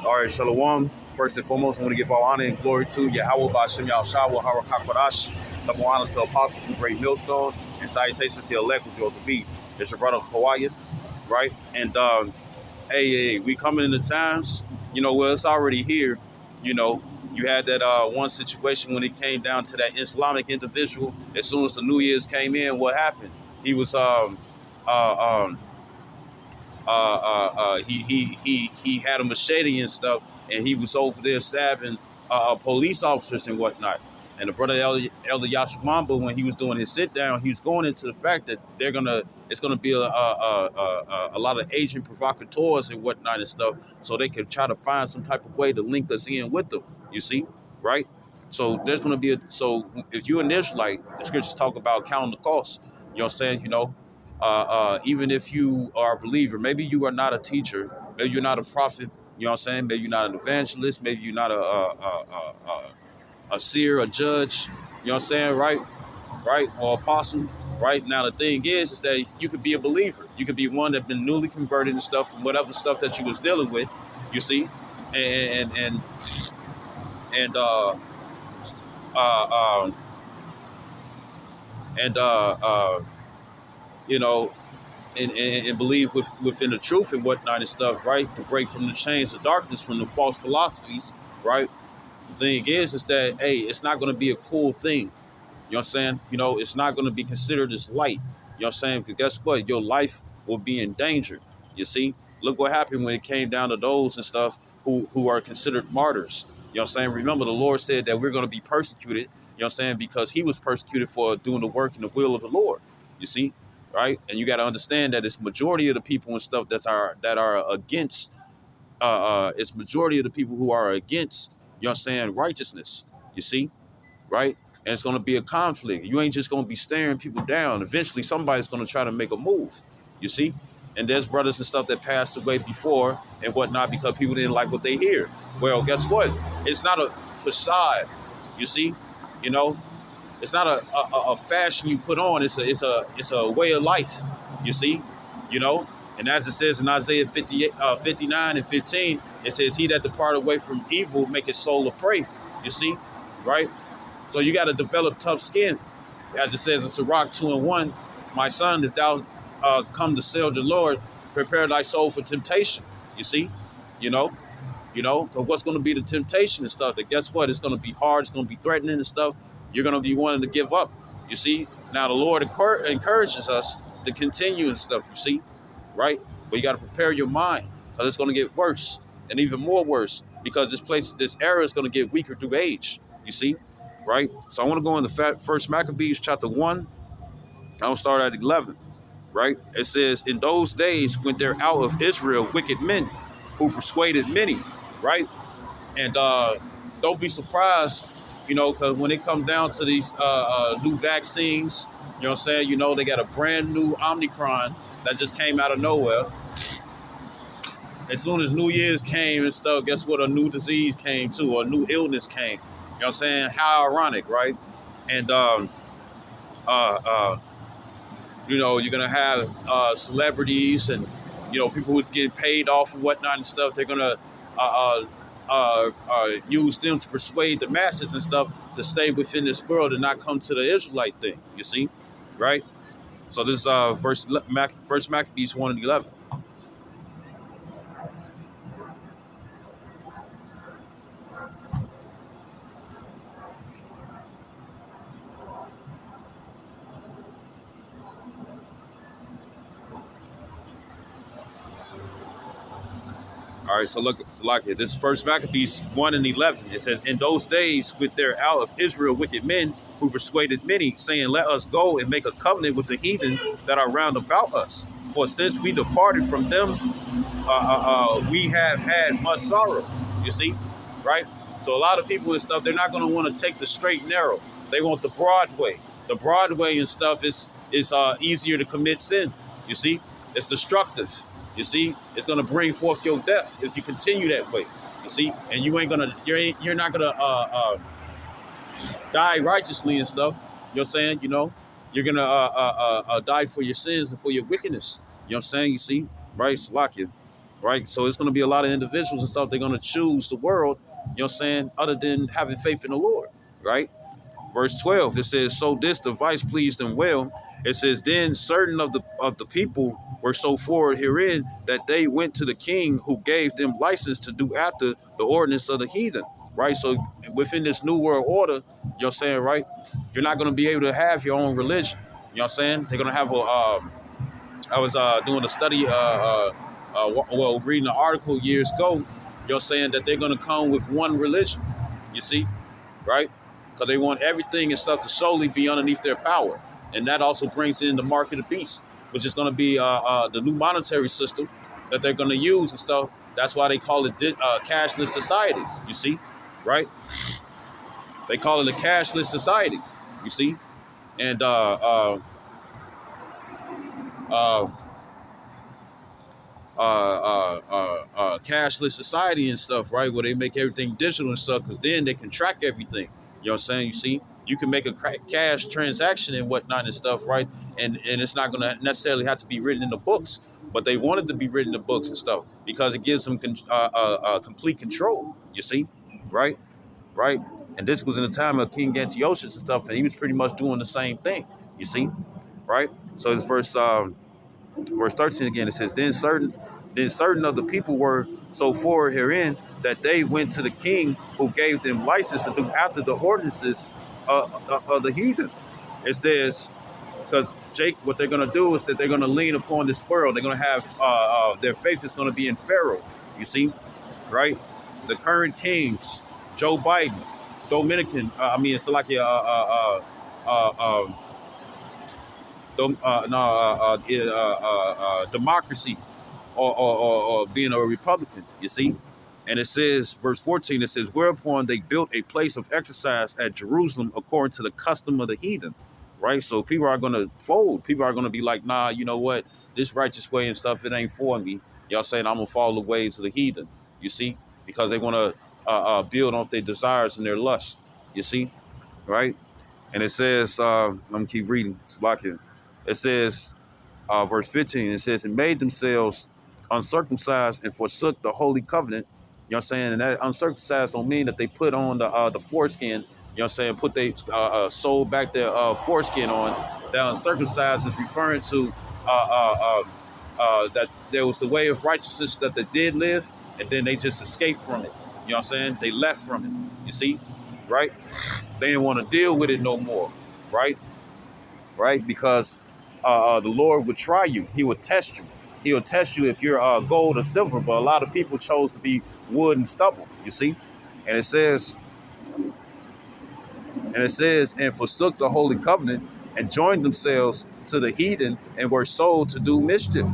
All right, Shalom. First and foremost, I want to give all honor and glory to Yahweh Ba'Shem Yahushua, Harakat double honor to Apostle from Great Millstone, and salutations to the elect who's yours to be. It's your brother Hawaiian, right? And hey, we coming into times, well, it's already here. You know, you had that one situation when it came down to that Islamic individual. As soon as the New Year's came in, what happened? He was uh, he had a machete and stuff, and he was over there stabbing police officers and whatnot. And the brother Elder Yashimamba, when he was doing his sit down, he was going into the fact that it's gonna be a lot of agent provocateurs and whatnot and stuff, so they could try to find some type of way to link us in with them. You see, right? So there's gonna be so if you're an Israelite, the scriptures talk about counting the cost. You know what I'm saying? Even if you are a believer, maybe you are not a teacher, maybe you're not a prophet, you know what I'm saying? Maybe you're not an evangelist, maybe you're not a seer, a judge, you know what I'm saying? Right, or apostle, right? Now the thing is that you could be a believer, you could be one that's been newly converted and stuff from whatever stuff that you was dealing with, you see, and uh, um, and you know. And believe within the truth and whatnot and stuff, right? To break from the chains of darkness, from the false philosophies, right? The thing is that, hey, it's not going to be a cool thing. You know what I'm saying? It's not going to be considered as light. You know what I'm saying? Because guess what? Your life will be in danger. You see? Look what happened when it came down to those and stuff who are considered martyrs. You know what I'm saying? Remember, the Lord said that we're going to be persecuted, you know what I'm saying? Because he was persecuted for doing the work and the will of the Lord. You see? Right? And you got to understand that it's majority of the people and stuff that are against. It's majority of the people who are against. You know what I'm saying? Righteousness. You see, right? And it's going to be a conflict. You ain't just going to be staring people down. Eventually, somebody's going to try to make a move. You see, and there's brothers and stuff that passed away before and whatnot because people didn't like what they hear. Well, guess what? It's not a facade. You see, you know. It's not a fashion you put on. It's a way of life. You see, And as it says in Isaiah 59 and 15, it says, "He that depart away from evil make his soul a prey." You see, right? So you got to develop tough skin, as it says in Sirach 2:1. "My son, if thou come to serve the Lord, prepare thy soul for temptation." You see, you know. Because what's going to be the temptation and stuff? That guess what? It's going to be hard. It's going to be threatening and stuff. You're going to be wanting to give up. You see? Now the Lord encourages us to continue and stuff. You see? Right? But you got to prepare your mind because it's going to get worse and even more worse because this era is going to get weaker through age. You see? Right? So I want to go into First Maccabees chapter 1. I'll start at 11. Right? It says, "In those days went there out of Israel wicked men who persuaded many." Right? And don't be surprised, because when it comes down to these new vaccines, you know what I'm saying? They got a brand new Omicron that just came out of nowhere. As soon as New Year's came and stuff, guess what? A new disease came too, or a new illness came. You know what I'm saying? How ironic, right? And you're gonna have celebrities and people who's getting paid off and whatnot and stuff. They're gonna use them to persuade the masses and stuff to stay within this world and not come to the Israelite thing. You see, right? So this First Maccabees 1 and 11. All right, so look here. This is First Maccabees 1 and 11. It says, "In those days went there out of Israel wicked men who persuaded many, saying, Let us go and make a covenant with the heathen that are round about us. For since we departed from them, we have had much sorrow." You see, right? So a lot of people and stuff, they're not going to want to take the straight and narrow. They want the broad way. The broad way and stuff is easier to commit sin. You see, it's destructive. You see, it's gonna bring forth your death if you continue that way. You see, and you're not gonna die righteously and stuff. You know what I'm saying? You're gonna die for your sins and for your wickedness. You know what I'm saying? You see, right? Salakia, right? So it's going to be a lot of individuals and stuff. They're going to choose the world, you know what I'm saying, other than having faith in the Lord, right? Verse 12, it says, so this device pleased them well. It says, then certain of the people were so forward herein that they went to the king who gave them license to do after the ordinance of the heathen, right? So within this new world order, you know what I'm saying, right? You're not going to be able to have your own religion. You know what I'm saying? They're going to have I was doing a study, reading an article years ago, you know what I'm saying, that they're going to come with one religion, you see? Right? Because they want everything and stuff to solely be underneath their power. And that also brings in the mark of the beast, which is going to be the new monetary system that they're going to use and stuff. That's why they call it cashless society, you see? Right? They call it a cashless society, you see? And uh, cashless society and stuff, right? Where they make everything digital and stuff, because then they can track everything. You know what I'm saying? You see, you can make a cash transaction and whatnot and stuff, right? And it's not going to necessarily have to be written in the books, but they want it to be written in the books and stuff because it gives them complete control. You see, right? Right? And this was in the time of King Antiochus and stuff, and he was pretty much doing the same thing. You see, right? So this verse 13 again, it says, then certain of the people were so forward herein that they went to the king who gave them license to do after the ordinances of the heathen. It says, because Jake, what they're going to do is that they're going to lean upon this world. They're going to have their faith is going to be in Pharaoh. You see, right? The current kings, Joe Biden, Dominican. It's like democracy or being a Republican, you see? And it says, verse 14, it says, whereupon they built a place of exercise at Jerusalem according to the custom of the heathen, right? So people are going to fold. People are going to be like, nah, you know what? This righteous way and stuff, it ain't for me. Y'all saying I'm going to follow the ways of the heathen, you see? Because they want to build off their desires and their lust, you see? Right? And it says, I'm going to keep reading. It's like it. It says, verse 15, it says, and made themselves uncircumcised and forsook the holy covenant. You know what I'm saying? And that uncircumcised don't mean that they put on the foreskin, you know what I'm saying, put they soul back their foreskin on. That uncircumcised is referring to that there was the way of righteousness that they did live, and then they just escaped from it. You know what I'm saying? They left from it. You see? Right? They didn't want to deal with it no more. Right? Right? Because the Lord would try you. He would test you. He will test you if you're gold or silver. But a lot of people chose to be wood and stubble. You see, and it says, and forsook the holy covenant and joined themselves to the heathen and were sold to do mischief.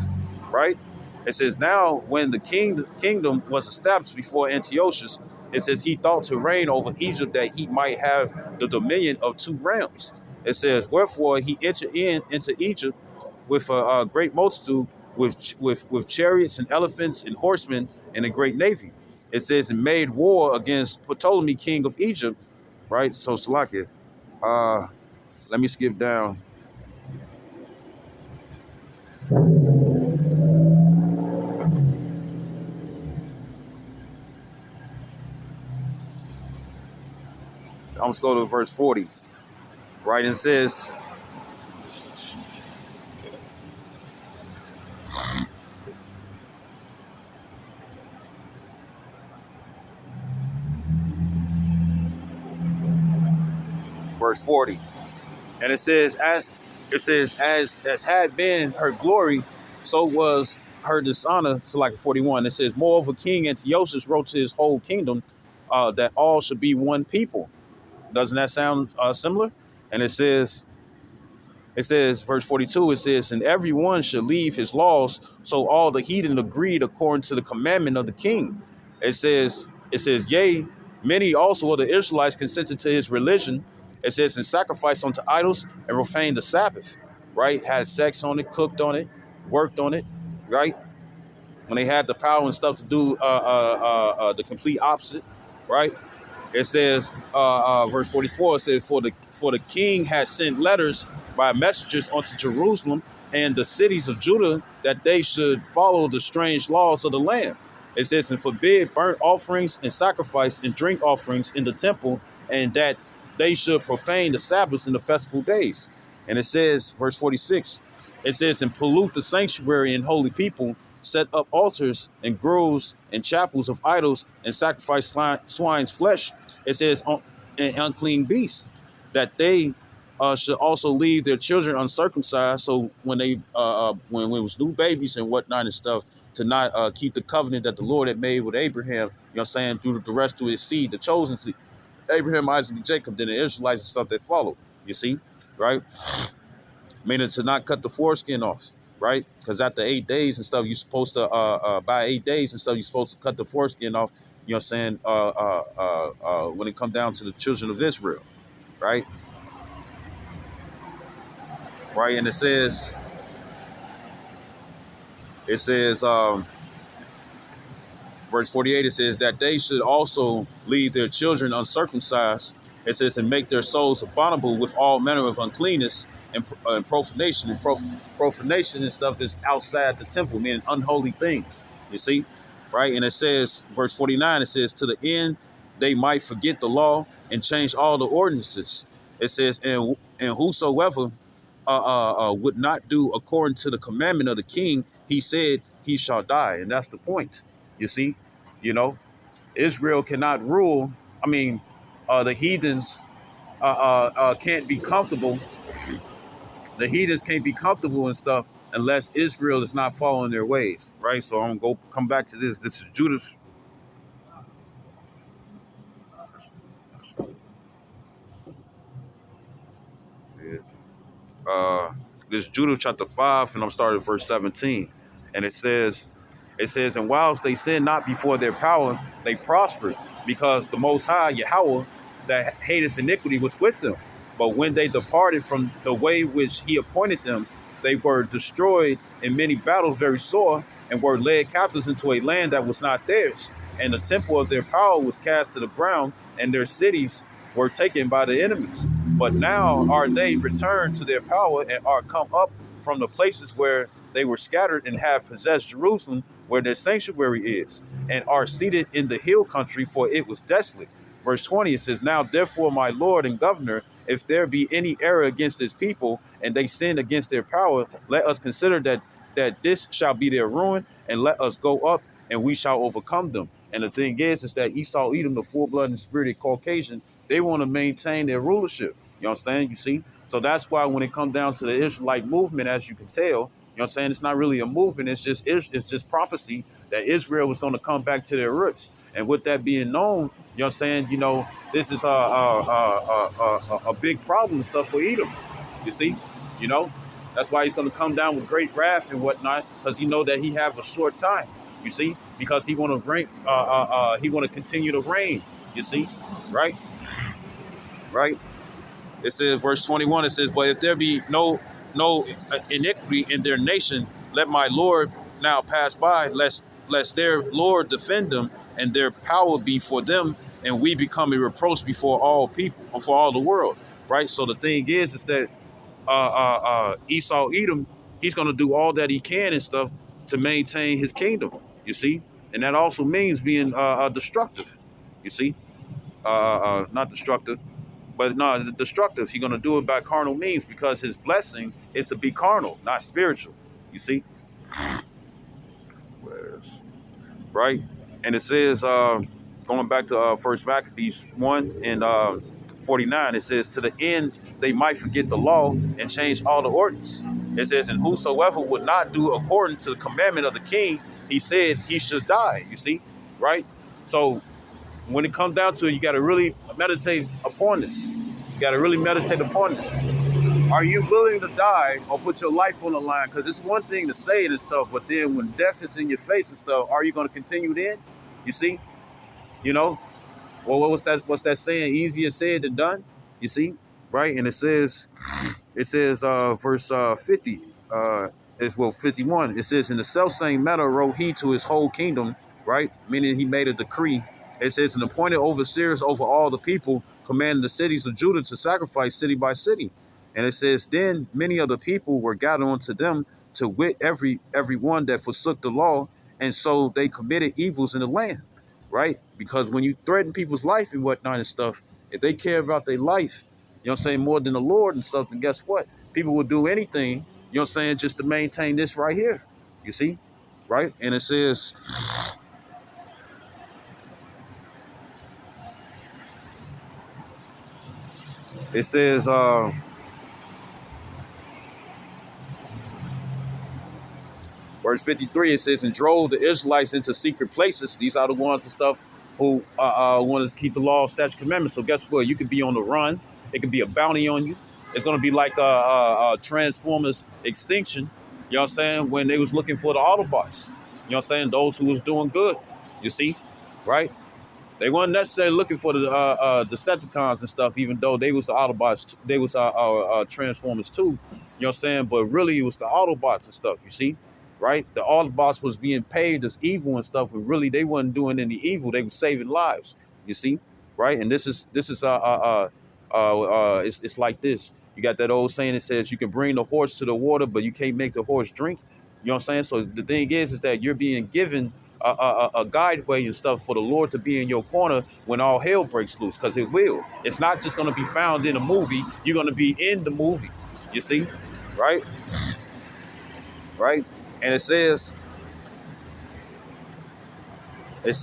Right? It says, now when the kingdom was established before Antiochus, it says he thought to reign over Egypt that he might have the dominion of two realms. It says, wherefore he entered into Egypt with a great multitude, with chariots and elephants and horsemen and a great navy. It says, and made war against Ptolemy, king of Egypt. Right? So Salakia, let me skip down. I'm going to go to verse 40. Right? And it says, verse 40. And it says, as had been her glory, so was her dishonor. So like 41, it says, moreover, King Antiochus wrote to his whole kingdom that all should be one people. Doesn't that sound similar? And it says, verse 42, it says, and everyone should leave his laws. So all the heathen agreed according to the commandment of the king. It says, yea, many also of the Israelites consented to his religion. It says, and sacrificed unto idols and profaned the Sabbath, right? Had sex on it, cooked on it, worked on it, right? When they had the power and stuff to do the complete opposite, right? It says, verse 44, it says, for the king had sent letters by messengers unto Jerusalem, and the cities of Judah that they should follow the strange laws of the land. It says, and forbid burnt offerings and sacrifice and drink offerings in the temple, and that they should profane the Sabbaths and the festival days. And it says, verse 46, it says, and pollute the sanctuary and holy people, set up altars and groves and chapels of idols, and sacrifice swine's flesh. It says, and unclean beasts, that they should also leave their children uncircumcised. So when they when it was new babies and whatnot and stuff, to not keep the covenant that the Lord had made with Abraham, you know what I'm saying, through the rest of his seed, the chosen seed, Abraham, Isaac, and Jacob, then the Israelites and stuff that followed. You see, right? Meaning to not cut the foreskin off, right? Because after 8 days and stuff, you're supposed to by 8 days and stuff, you're supposed to cut the foreskin off. You know what I'm saying? When it comes down to the children of Israel, right? Right, and it says, verse 48, it says that they should also leave their children uncircumcised. It says, and make their souls abominable with all manner of uncleanness and profanation. And profanation and stuff is outside the temple, meaning unholy things. You see, right? And it says, verse 49, it says, to the end they might forget the law and change all the ordinances. It says, and whosoever would not do according to the commandment of the king, he said he shall die. And that's the point. You see, you know, Israel cannot rule. I mean, the heathens can't be comfortable. The heathens can't be comfortable and stuff unless Israel is not following their ways, right? So I'm gonna come back to this. This is Judas. uh, this Judah chapter 5, and I'm starting at verse 17. And it says, and whilst they sinned not before their power, they prospered, because the Most High, Yahweh, that hateth iniquity, was with them. But when they departed from the way which he appointed them, they were destroyed in many battles very sore, and were led captives into a land that was not theirs. And the temple of their power was cast to the ground, and their cities were taken by the enemies. But now are they returned to their power, and are come up from the places where they were scattered, and have possessed Jerusalem, where their sanctuary is, and are seated in the hill country, for it was desolate. Verse 20, it says, now therefore, my Lord and Governor, if there be any error against his people, and they sin against their power, let us consider that this shall be their ruin, and let us go up, and we shall overcome them. And the thing is that Esau, Edom, the full-blooded and spirited Caucasian, they want to maintain their rulership. You know what I'm saying? You see? So that's why when it comes down to the Israelite movement, as you can tell, you know what I'm saying, it's not really a movement. It's just prophecy that Israel was going to come back to their roots. And with that being known, you know what I'm saying, you know, this is a big problem and stuff for Edom. You see? You know? That's why he's going to come down with great wrath and whatnot, because he know that he have a short time. You see? Because he want to reign, he want to continue to reign. You see? Right? Right? It says, verse 21, it says, but if there be no iniquity in their nation, let my Lord now pass by, lest their Lord defend them, and their power be for them, and we become a reproach before all people, for all the world. Right? So the thing is that Esau Edom, he's going to do all that he can and stuff to maintain his kingdom. You see? And that also means being destructive. You see? Not destructive, but no, destructive. He's going to do it by carnal means, because his blessing is to be carnal, not spiritual. You see? Right? And it says, going back to First Maccabees 1 and 49, it says, to the end they might forget the law and change all the ordinance. It says, and whosoever would not do according to the commandment of the king, he said he should die. You see? Right? So when it comes down to it, you got to really meditate upon this. You got to really meditate upon this. Are you willing to die or put your life on the line? Because it's one thing to say it and stuff, but then when death is in your face and stuff, are you going to continue then? You see? You know? Well, what's that saying? Easier said than done. You see? Right? And it says, verse 50, 51. It says, in the selfsame manner wrote he to his whole kingdom, right? Meaning he made a decree. It says, and appointed overseers over all the people, commanding the cities of Judah to sacrifice city by city. And it says, then many of the people were gathered unto them to wit every one that forsook the law, and so they committed evils in the land, right? Because when you threaten people's life and whatnot and stuff, if they care about their life, you know what I'm saying, more than the Lord and stuff, then guess what? People will do anything, you know what I'm saying, just to maintain this right here. You see? Right? And it says, verse 53, it says, and drove the Israelites into secret places. These are the ones and stuff who want to keep the law, statute, commandments. So guess what? You could be on the run. It could be a bounty on you. It's going to be like Transformers Extinction, you know what I'm saying, when they was looking for the Autobots. You know what I'm saying? Those who was doing good, you see, right? They weren't necessarily looking for the Decepticons and stuff, even though they was the Autobots, they was Transformers too. You know what I'm saying? But really, it was the Autobots and stuff. You see, right? The Autobots was being paid as evil and stuff, and really they wasn't doing any evil. They were saving lives. You see, right? And it's like this. You got that old saying that says you can bring the horse to the water, but you can't make the horse drink. You know what I'm saying? So the thing is that you're being given a guideway and stuff for the Lord to be in your corner when all hell breaks loose, because it will. It's not just going to be found in a movie. You're going to be in the movie. You see, right? Right? And it says, it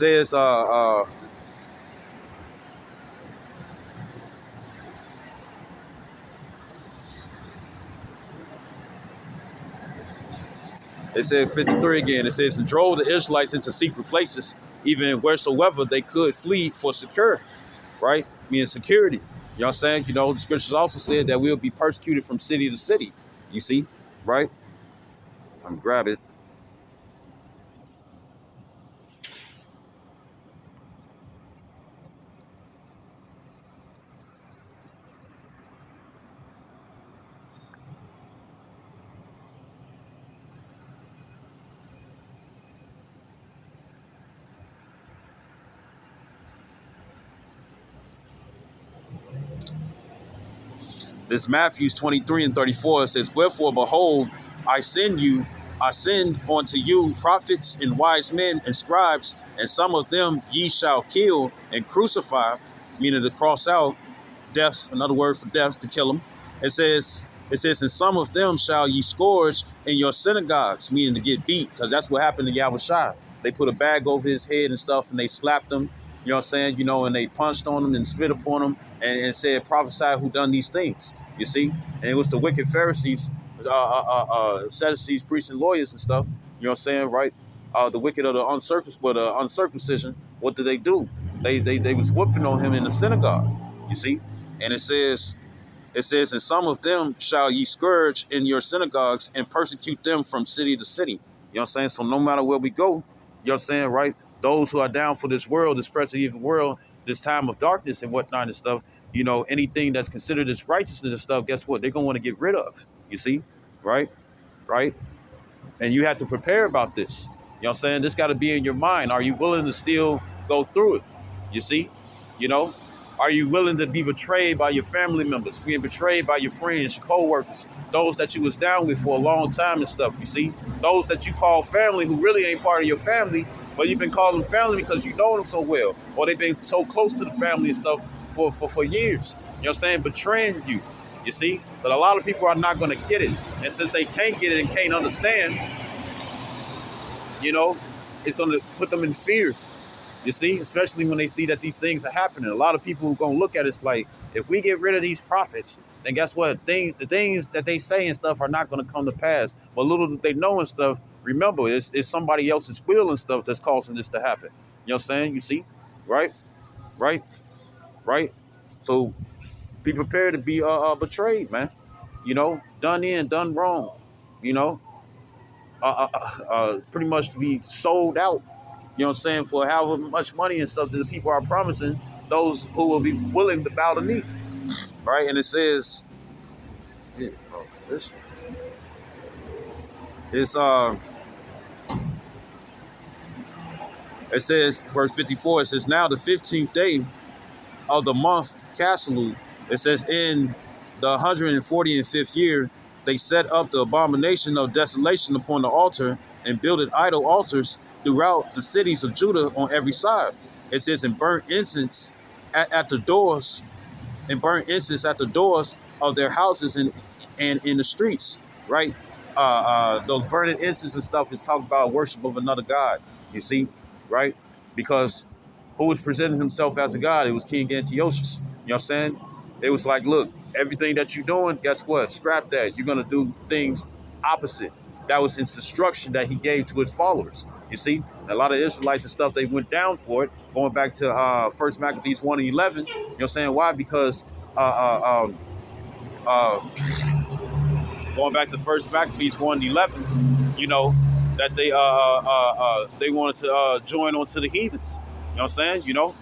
said 53 again. It says, and drove the Israelites into secret places, even wheresoever they could flee for security, right? Meaning security. You know what I'm saying? You know, the scriptures also said that we'll be persecuted from city to city. You see, right? I'm grab it. This Matthew 23 and 34 says, wherefore, behold, I send unto you prophets and wise men and scribes, and some of them ye shall kill and crucify, meaning to cross out death, another word for death, to kill them. It says, and some of them shall ye scourge in your synagogues, meaning to get beat, because that's what happened to Yahushua. They put a bag over his head and stuff, and they slapped him, you know what I'm saying, you know, and they punched on him and spit upon him and said, prophesy who done these things, you see? And it was the wicked Pharisees, Sadducees, priests, and lawyers and stuff, you know what I'm saying, right? The wicked of the uncircumcision, what did they do? They was whooping on him in the synagogue, you see? And it says, and some of them shall ye scourge in your synagogues and persecute them from city to city. You know what I'm saying? So no matter where we go, you know what I'm saying, right? Those who are down for this world, this present evil world, this time of darkness and whatnot and stuff, you know, anything that's considered as righteousness and stuff, guess what? They're going to want to get rid of. You see? Right? Right? And you have to prepare about this. You know what I'm saying? This got to be in your mind. Are you willing to still go through it? You see? You know? Are you willing to be betrayed by your family members, being betrayed by your friends, your co-workers, those that you was down with for a long time and stuff, you see? Those that you call family who really ain't part of your family, but you've been calling them family because you know them so well, or they've been so close to the family and stuff for years. You know what I'm saying? Betraying you, you see? But a lot of people are not going to get it. And since they can't get it and can't understand, you know, it's going to put them in fear. You see, especially when they see that these things are happening. A lot of people are going to look at it like, if we get rid of these prophets, then guess what? The things that they say and stuff are not going to come to pass. But little that they know and stuff, remember, it's somebody else's will and stuff that's causing this to happen. You know what I'm saying? You see? Right? Right? Right? So be prepared to be betrayed, man. You know, done in, done wrong. You know, pretty much to be sold out, you know what I'm saying, for however much money and stuff that the people are promising those who will be willing to bow the knee, right? And it says, it's it says, verse 54, it says, now the 15th day of the month Caslu, it says, in the 145th year, they set up the abomination of desolation upon the altar and builded idol altars throughout the cities of Judah on every side. It says, and burnt incense at the doors, and burnt incense at the doors of their houses and in the streets, right? Those burning incense and stuff is talking about worship of another god, you see, right? Because who was presenting himself as a god? It was King Antiochus. You know what I'm saying? It was like, look, everything that you're doing, guess what? Scrap that. You're going to do things opposite. That was his instruction that he gave to his followers. You see, and a lot of Israelites and stuff, they went down for it. Going back to First Maccabees 1 and 11. You know what I'm saying? Why? Because uh, going back to First Maccabees 1 and 11, you know, that they wanted to join onto the heathens. You know what I'm saying? You know,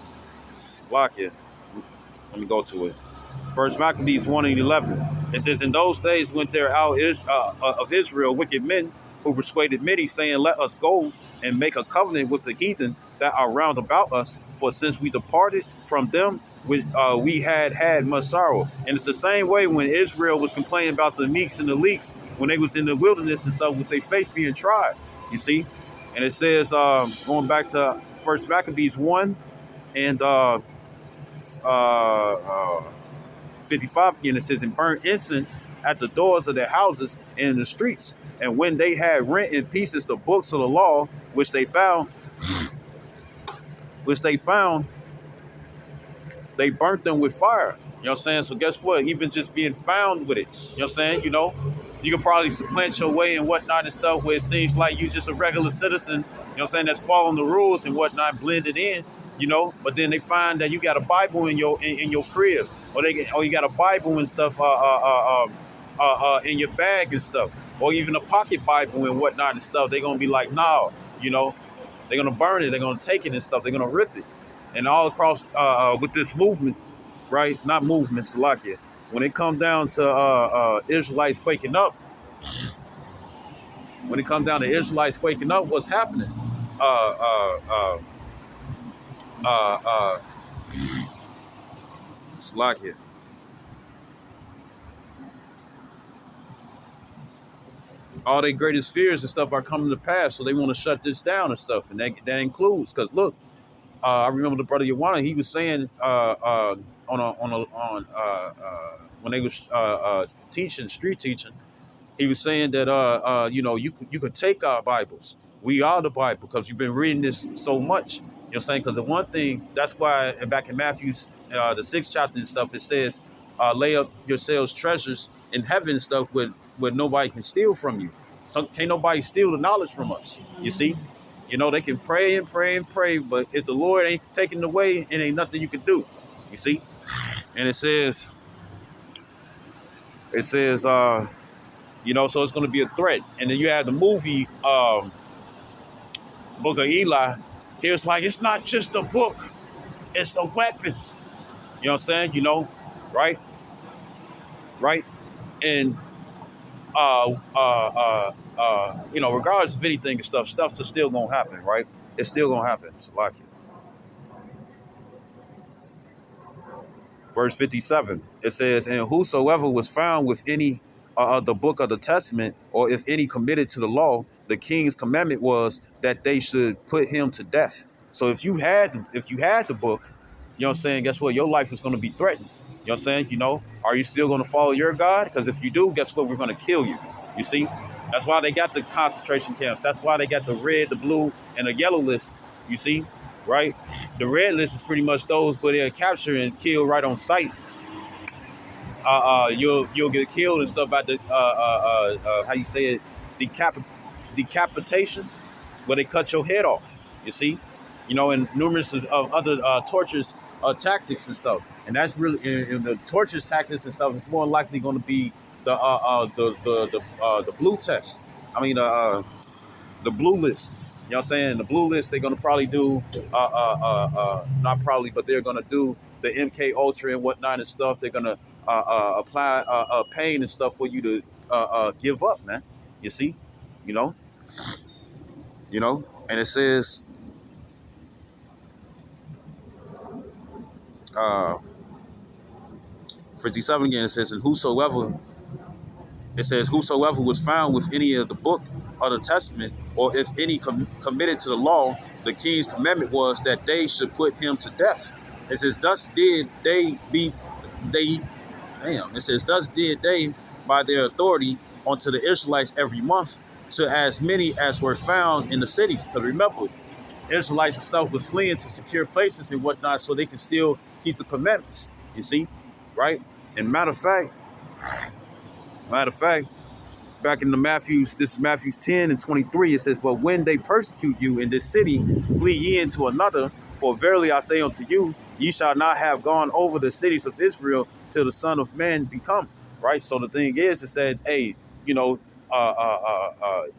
lock it. Let me go to it. First Maccabees 1 and 11. It says, in those days went there out of Israel wicked men who persuaded many, saying, let us go and make a covenant with the heathen that are round about us. For since we departed from them, we had much sorrow. And it's the same way when Israel was complaining about the meeks and the leeks when they was in the wilderness and stuff with their faith being tried. You see? And it says, going back to First Maccabees 1 and uh, uh, 55 again, it says, and burn incense at the doors of their houses and in the streets. And when they had rent in pieces the books of the law, which they found, they burnt them with fire. You know what I'm saying? So guess what? Even just being found with it, you know what I'm saying? You know, you can probably supplant your way and whatnot and stuff where it seems like you just a regular citizen, you know what I'm saying, that's following the rules and whatnot, blended in, you know, but then they find that you got a Bible in your crib, or you got a Bible and stuff in your bag and stuff, or even a pocket Bible and whatnot and stuff. They're gonna be like, no, you know, they're gonna burn it, they're gonna take it and stuff, they're gonna rip it. And all across with this movement, right? Not movements, like it. When it comes down to Israelites waking up, what's happening? Uh, uh, uh, uh, it's like it. All their greatest fears and stuff are coming to pass, so they want to shut this down and stuff, and that includes because look, I remember the brother Yawana, he was saying when they was teaching street teaching. He was saying that you know, you could take our Bibles. We are the Bible because you've been reading this so much. You know what I'm saying? Because the one thing, that's why back in Matthew's the 6th chapter and stuff, it says, lay up yourselves treasures in heaven and stuff where nobody can steal from you. So can't nobody steal the knowledge from us. You see? You know, they can pray and pray and pray, but if the Lord ain't taking it away, it ain't nothing you can do. You see? And it says, you know, so it's going to be a threat. And then you have the movie Book of Eli. Here's like, it's not just a book, it's a weapon. You know what I'm saying? You know, right? Right? And, you know, regardless of anything and stuff's still going to happen, right? It's still going to happen. It's like it. Verse 57, it says, and whosoever was found with any the book of the testament, or if any committed to the law, the king's commandment was that they should put him to death. So if you had the book, you know what I'm saying, guess what? Your life is going to be threatened. You know what I'm saying? You know, are you still going to follow your God? Because if you do, guess what? We're going to kill you. You see? That's why they got the concentration camps. That's why they got the red, the blue, and the yellow list. You see? Right? The red list is pretty much those where they're captured and killed right on sight. You'll get killed and stuff by the how you say it, decapitation, where they cut your head off. You see, you know, and numerous of other torturous tactics and stuff. And that's really in the torturous tactics and stuff. It's more likely going to be the blue test. I mean the blue list. You know what I'm saying? The blue list, they're gonna probably do not probably, but they're gonna do the MK Ultra and whatnot and stuff. They're gonna apply pain and stuff for you to give up, man. You see, you know, and it says, uh, 57 again, it says, and whosoever was found with any of the book of the testament, or if any committed to the law, the king's commandment was that they should put him to death. It says, thus did they by their authority unto the Israelites every month, to as many as were found in the cities. Because remember, Israelites and stuff was fleeing to secure places and whatnot so they could still keep the commandments. You see, right? And matter of fact, back in the this is Matthew 10 and 23, it says, but when they persecute you in this city, flee ye into another. For verily I say unto you, ye shall not have gone over the cities of Israel till the Son of Man be come. Right? So the thing is that, hey, you know,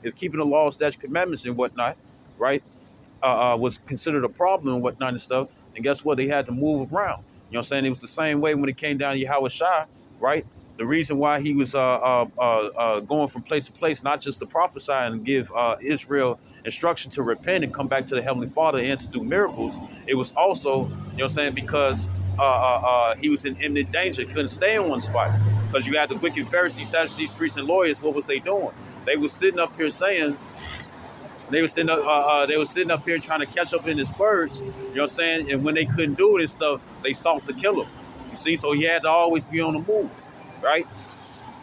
if keeping the law, statute, commandments and whatnot, right, was considered a problem and whatnot and stuff, and guess what? They had to move around. You know what I'm saying? It was the same way when it came down to Yahweh Shai, right? The reason why he was going from place to place, not just to prophesy and give Israel instruction to repent and come back to the Heavenly Father and to do miracles, it was also, you know what I'm saying, because he was in imminent danger. He couldn't stay in one spot because you had the wicked Pharisees, Sadducees, priests, and lawyers. What was they doing? They were sitting up here saying, they were sitting up here trying to catch up in his birds, you know what I'm saying? And when they couldn't do it and stuff, they sought to kill him. You see, so he had to always be on the move, right?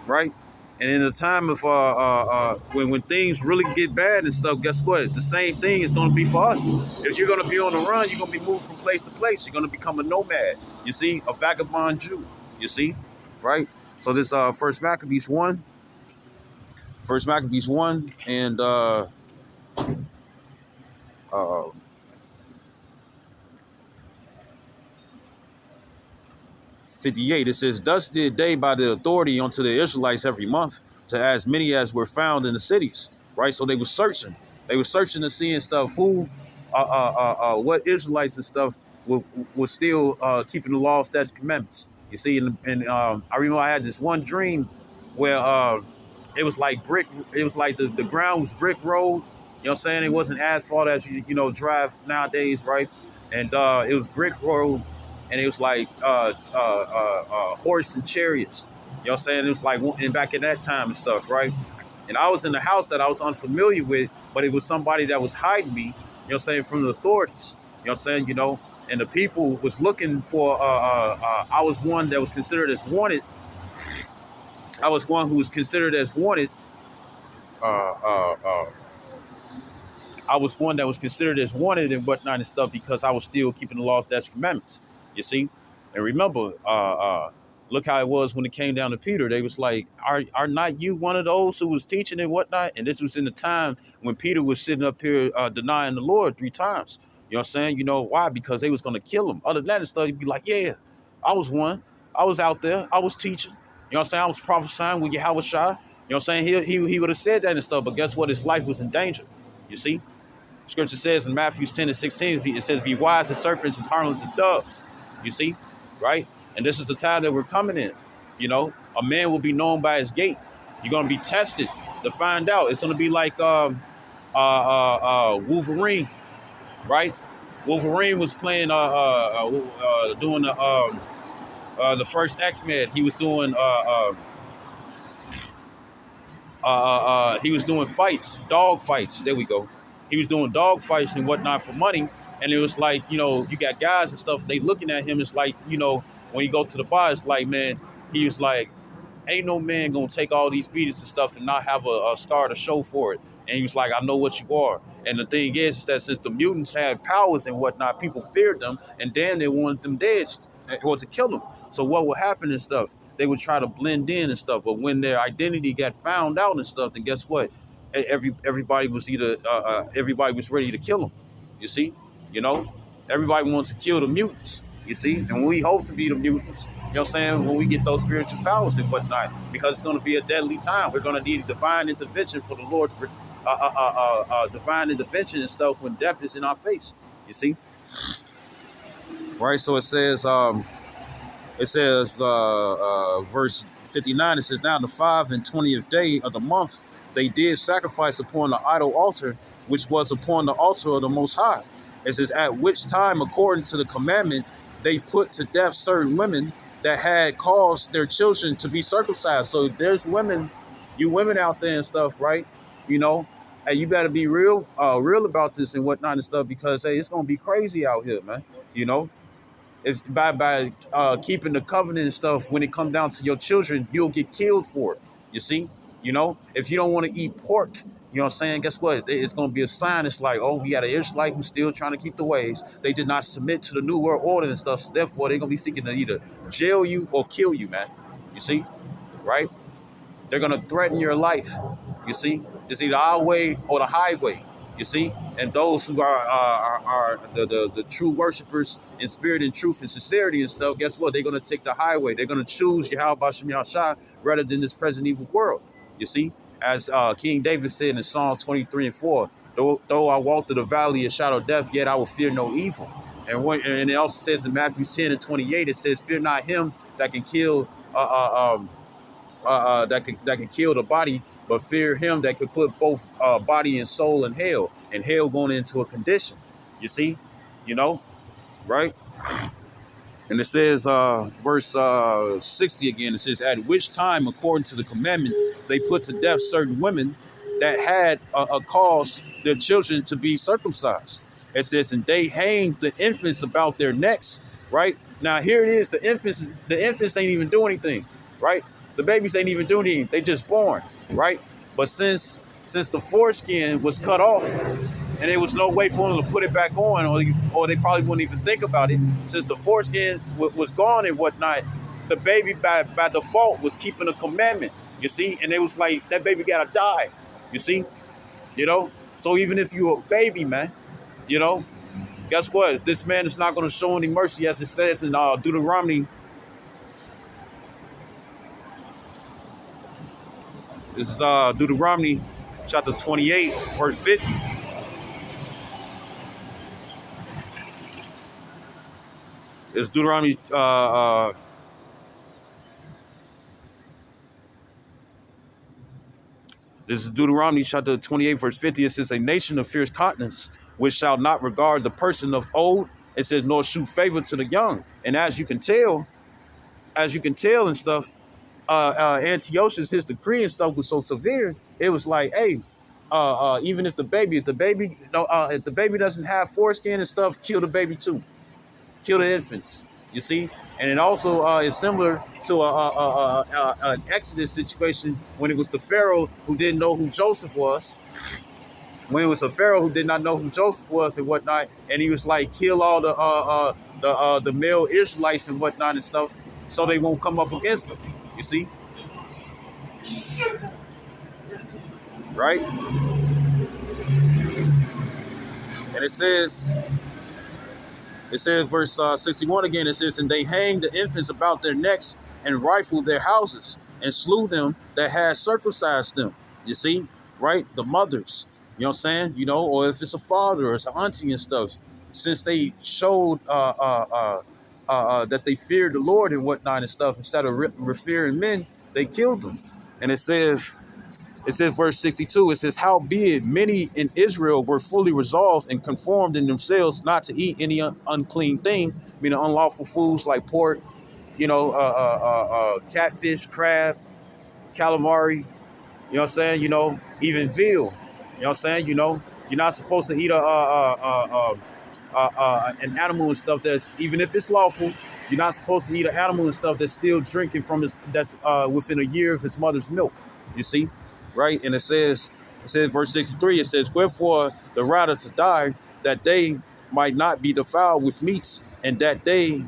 Right? And in the time of when things really get bad and stuff, guess what? The same thing is going to be for us. If you're going to be on the run, you're going to be moved from place to place. You're going to become a nomad. You see, a vagabond Jew. You see, right? So this First Maccabees 1, and 58, it says, thus did they by the authority unto the Israelites every month, to as many as were found in the cities, right? So they were searching. They were searching to see and stuff who, what Israelites and stuff were still keeping the law, statutes, commandments. You see, and I remember I had this one dream where it was like brick. It was like the ground was brick road. You know what I'm saying? It wasn't asphalt as you drive nowadays, right? And it was brick road, and it was like horse and chariots. You know what I'm saying? It was like back in that time and stuff, right? And I was in the house that I was unfamiliar with, but it was somebody that was hiding me, you know what I'm saying, from the authorities. You know what I'm saying? And the people was looking for, I was one that was considered as wanted. I was one who was considered as wanted. I was one that was considered as wanted and whatnot and stuff because I was still keeping the law, statutes, commandments. You see? And remember, look how it was when it came down to Peter. They was like, are not you one of those who was teaching and whatnot? And this was in the time when Peter was sitting up here denying the Lord 3 times. You know what I'm saying? You know why? Because they was going to kill him. Other than that and stuff, he'd be like, yeah, I was one. I was out there. I was teaching. You know what I'm saying? I was prophesying with Yahweh Shai. You know what I'm saying? He would have said that and stuff, but guess what? His life was in danger. You see? Scripture says in Matthew 10 and 16, it says, be wise as serpents and harmless as doves. You see? Right? And this is the time that we're coming in. A man will be known by his gait. You're going to be tested to find out. It's going to be like Wolverine, right? Wolverine was playing, doing the first X-Men. He was doing, fights, dog fights. There we go. He was doing dog fights and whatnot for money. And it was like, you got guys and stuff, they looking at him. It's like, when you go to the bar, it's like, man, he was like, ain't no man gonna take all these beatings and stuff and not have a scar to show for it. And he was like, I know what you are. And the thing is that since the mutants had powers and whatnot, people feared them, and then they wanted them dead or to kill them. So what would happen and stuff? They would try to blend in and stuff. But when their identity got found out and stuff, then guess what? Everybody was everybody was ready to kill them. You see? Everybody wants to kill the mutants. You see? And when we hope to be the mutants, you know what I'm saying, when we get those spiritual powers and whatnot, because it's going to be a deadly time. We're going to need divine intervention for the Lord, divine intervention and stuff when death is in our face. You see? Right? So it says, verse 59, it says, now the 5 and 20th day of the month, they did sacrifice upon the idol altar, which was upon the altar of the Most High. It says, at which time, according to the commandment, they put to death certain women that had caused their children to be circumcised. So there's women, you women out there and stuff, right? You know, and you better be real about this and whatnot and stuff, because hey, it's gonna be crazy out here, man. You know, if by keeping the covenant and stuff, when it comes down to your children, you'll get killed for it. You see, you know, if you don't want to eat pork, you know what I'm saying? Guess what? It's going to be a sign. It's like, oh, we got an Israelite who's still trying to keep the ways. They did not submit to the new world order and stuff. So therefore, they're going to be seeking to either jail you or kill you, man. You see, right? They're going to threaten your life. You see, it's either our way or the highway. You see, and those who are the true worshipers in spirit and truth and sincerity and stuff. Guess what? They're going to take the highway. They're going to choose Yahweh Bashem Yahshua rather than this present evil world. You see, as King David said in Psalm 23:4, though I walk through the valley of shadow of death, yet I will fear no evil. And it also says in Matthew 10:28, it says, "Fear not him that can kill." That can kill the body, but fear him that could put both body and soul in hell, and hell going into a condition. You see, you know, right? And it says, verse 60 again, it says, at which time, according to the commandment, they put to death certain women that had caused their children to be circumcised. It says, and they hanged the infants about their necks, right? Now, here it is, the infants ain't even doing anything, right? The babies ain't even doing anything. They just born, right? But since the foreskin was cut off, and there was no way for them to put it back on, or they probably wouldn't even think about it. Since the foreskin was gone and whatnot, the baby by default was keeping a commandment, you see? And it was like, that baby gotta die, you see? You know? So even if you're a baby, man, you know, guess what? This man is not going to show any mercy, as it says in Deuteronomy. This is Deuteronomy chapter 28, verse 50. It's Deuteronomy this is Deuteronomy chapter 28, verse 50. It says, a nation of fierce countenance, which shall not regard the person of old, it says, nor shoot favor to the young. And as you can tell and stuff, Antiochus, his decree and stuff was so severe, it was like, hey, even if the baby doesn't have foreskin and stuff, kill the baby too. Kill the infants, you see? And it also is similar to an Exodus situation when it was the Pharaoh who didn't know who Joseph was. When it was a Pharaoh who did not know who Joseph was and whatnot, and he was like, kill all the male Israelites and whatnot and stuff, so they won't come up against them. You see, right? And it says, verse 61 again, it says, and they hanged the infants about their necks and rifled their houses and slew them that had circumcised them. You see, right? The mothers, you know what I'm saying? You know, or if it's a father or it's an auntie and stuff, since they showed that they feared the Lord and whatnot and stuff, instead of revering men, they killed them. And it says, verse 62, it says, howbeit many in Israel were fully resolved and conformed in themselves not to eat any unclean thing, meaning unlawful foods like pork, you know, catfish, crab, calamari, you know what I'm saying? You know, even veal, you know what I'm saying? You know, you're not supposed to eat an animal and stuff that's, even if it's lawful, you're not supposed to eat an animal and stuff that's still drinking from that's within a year of his mother's milk. You see, right? And it says verse 63, it says, wherefore the rather to die, that they might not be defiled with meats, and that they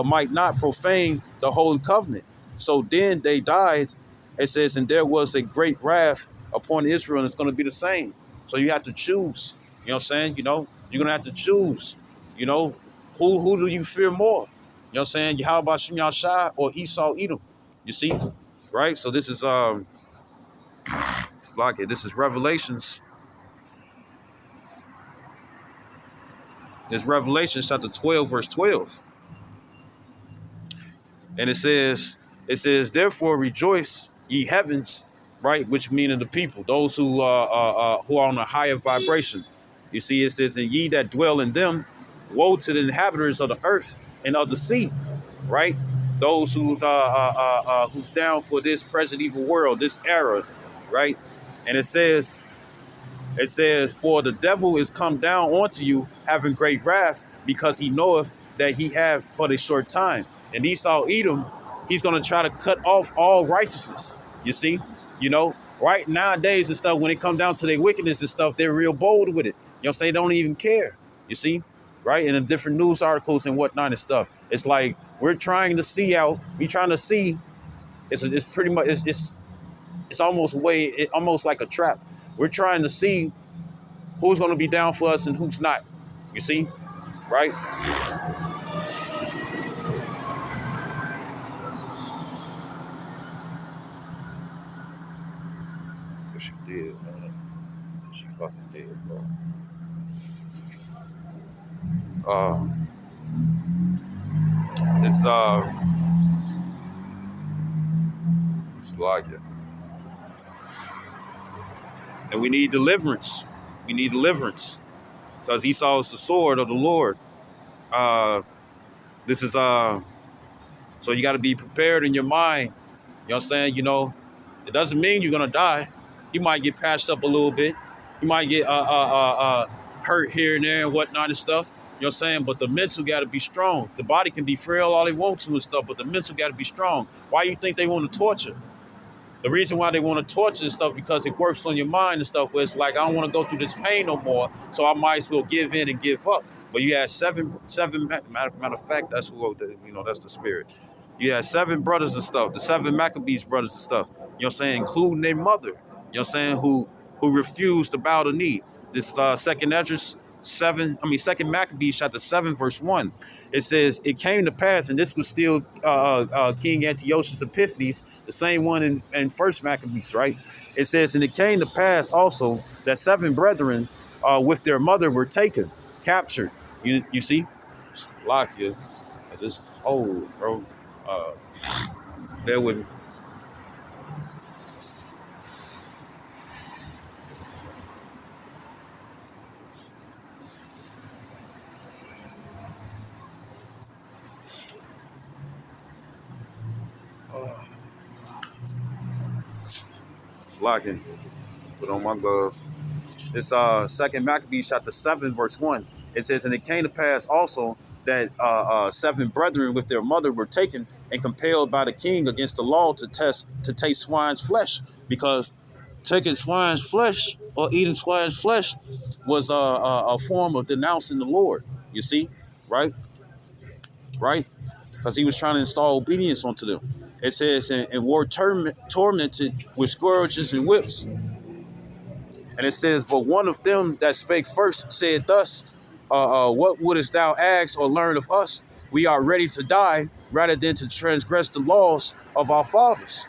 might not profane the holy covenant. So then they died, it says, and there was a great wrath upon Israel, and it's going to be the same. So you have to choose, you know what I'm saying? You know, you're going to have to choose, you know, who do you fear more? You know what I'm saying? Yahweh Shem Yahshai or Esau Edom. You see? Right? So this is this is Revelations. This Revelation chapter 12, verse 12. And it says, therefore rejoice, ye heavens, right? Which meaning the people, those who are on a higher vibration. You see, it says, and ye that dwell in them, woe to the inhabitants of the earth and of the sea, right? those who's down for this present evil world, this era, right? And it says, for the devil is come down onto you, having great wrath, because he knoweth that he have but a short time. And Esau Edom, he's gonna try to cut off all righteousness. You see, right nowadays and stuff, when it comes down to their wickedness and stuff, they're real bold with it. What I'm saying? They don't even care. You see, right? In the different news articles and whatnot and stuff. It's like we're trying to see out. We're trying to see. It's pretty much it's almost almost like a trap. We're trying to see who's going to be down for us and who's not. You see, right? She did, man. She fucking did, bro. Uh, it's it's like it, and we need deliverance. We need deliverance because Esau is the sword of the Lord. This is So you got to be prepared in your mind. You know what I'm saying? It doesn't mean you're gonna die. You might get patched up a little bit. You might get hurt here and there and whatnot and stuff. You know what I'm saying? But the mental got to be strong. The body can be frail all they want to and stuff, but the mental got to be strong. Why you think they want to torture? The reason why they want to torture and stuff because it works on your mind and stuff. Where it's like I don't want to go through this pain no more, so I might as well give in and give up. But you had seven. Matter of fact, that's that's the spirit. You had seven brothers and stuff, the seven Maccabees brothers and stuff. You know what I'm saying, including their mother. You know what I'm saying, who refused to bow the knee. This is Second Maccabees chapter 7 verse 1. It says, it came to pass, and this was still King Antiochus Epiphanes, the same one in First Maccabees, right? It says, and it came to pass also that seven brethren with their mother were taken, captured. You see? Lock you. This old, bro. Uh, Bear with me. It's locking. Put on my gloves. It's Second Maccabees chapter 7 verse 1. It says, and it came to pass also that seven brethren with their mother were taken and compelled by the king against the law to taste swine's flesh, because taking swine's flesh or eating swine's flesh was a form of denouncing the Lord. You see, right? Right? Because he was trying to install obedience onto them. It says, and were tormented with scourges and whips. And it says, but one of them that spake first said thus, what wouldest thou ask or learn of us? We are ready to die rather than to transgress the laws of our fathers,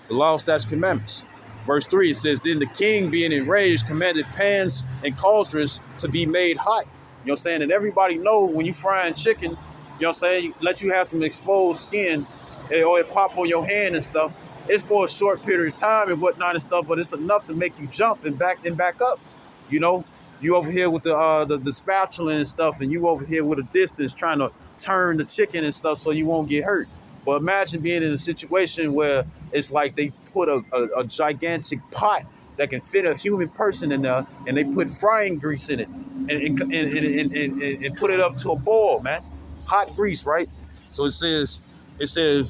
the laws, statutes, commandments. Verse 3, it says, then the king, being enraged, commanded pans and cauldrons to be made hot. You know what I'm saying? And everybody know when you frying chicken, you know what I'm saying, let you have some exposed skin, or it pop on your hand and stuff. It's for a short period of time and whatnot and stuff, but it's enough to make you jump and back up. You know, you over here with the spatula and stuff, and you over here with a distance trying to turn the chicken and stuff so you won't get hurt. But imagine being in a situation where it's like they put a gigantic pot that can fit a human person in there, and they put frying grease in it and put it up to a boil, man. Hot grease, right? So it says,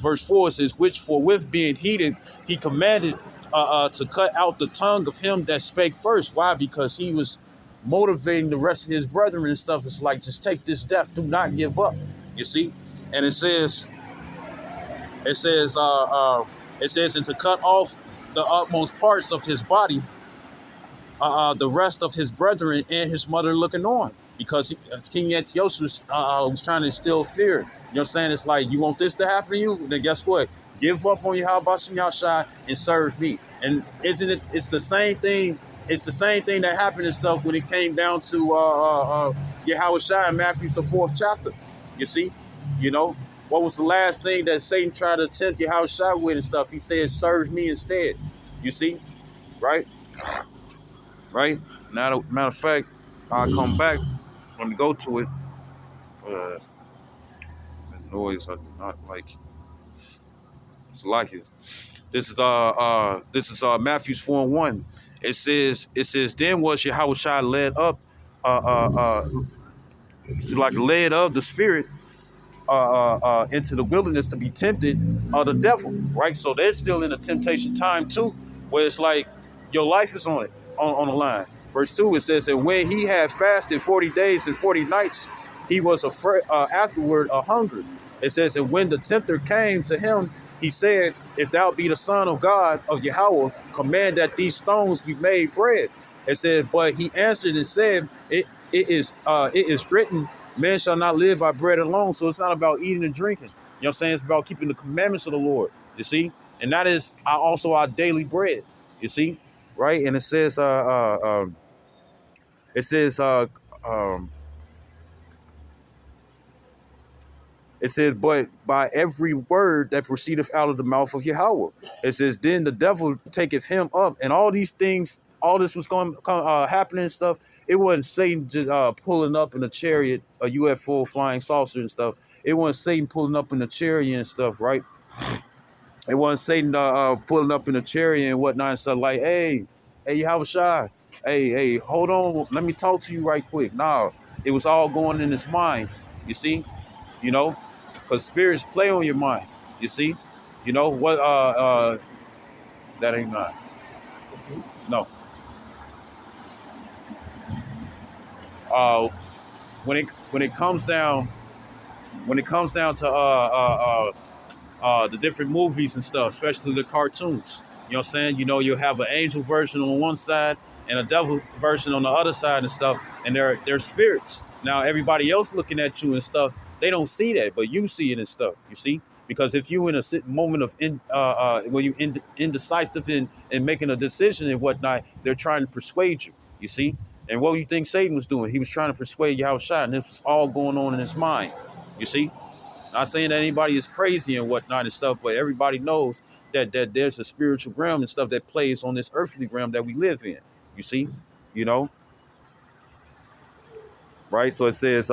verse 4, it says, which forthwith being heated, he commanded to cut out the tongue of him that spake first. Why? Because he was motivating the rest of his brethren and stuff. It's like, just take this death, do not give up. You see? And it says, and to cut off the utmost parts of his body, the rest of his brethren and his mother looking on, because King Antiochus was trying to instill fear. You know what I'm saying? It's like, you want this to happen to you? Then guess what? Give up on your Habashim Yahshai and serve me. And isn't it? It's the same thing. It's the same thing that happened and stuff when it came down to Yahushua in Matthew the 4th chapter. You see, what was the last thing that Satan tried to tempt Yahushua with and stuff? He said, "Serve me instead." You see, right? Right. Now, matter of fact, I'll come back when we go to it. The noise I do not like. It's like it. This is Matthew's 4:1. It says then was Yahweh led up like led of the spirit into the wilderness to be tempted of the devil, right? So they're still in a temptation time too, where it's like your life is on it, on the line. Verse 2, it says, and when he had fasted 40 days and 40 nights, he was afraid, afterward a hunger. It says, and when the tempter came to him, he said, if thou be the son of God, of Yahweh, command that these stones be made bread. It said, but he answered and said, it is written, man shall not live by bread alone. So it's not about eating and drinking. You know what I'm saying? It's about keeping the commandments of the Lord. You see? And that is also our daily bread. You see? Right? And it says, it says, um, it says, but by every word that proceedeth out of the mouth of Yahweh. It says, then the devil taketh him up. And all these things, all this was happening and stuff. It wasn't Satan just pulling up in a chariot, a UFO flying saucer and stuff. It wasn't Satan pulling up in a chariot and stuff, right? It wasn't Satan pulling up in a chariot and whatnot and stuff like, hey, Yahweh Shai, hey, hold on, let me talk to you right quick. Nah, it was all going in his mind, you see? You know, because spirits play on your mind. You see, you know what? That ain't not. No. Uh, when it comes down to the different movies and stuff, especially the cartoons. You know what I'm saying? You know, you'll have an angel version on one side and a devil version on the other side and stuff, and they're spirits. Now everybody else looking at you and stuff, they don't see that, but you see it and stuff. You see, because if you in a moment of where you indecisive in making a decision and whatnot, they're trying to persuade you. You see, and what do you think Satan was doing? He was trying to persuade Yahushua, and this was all going on in his mind. You see. Not saying that anybody is crazy and whatnot and stuff, but everybody knows that there's a spiritual realm and stuff that plays on this earthly realm that we live in. You see, you know, right? So it says,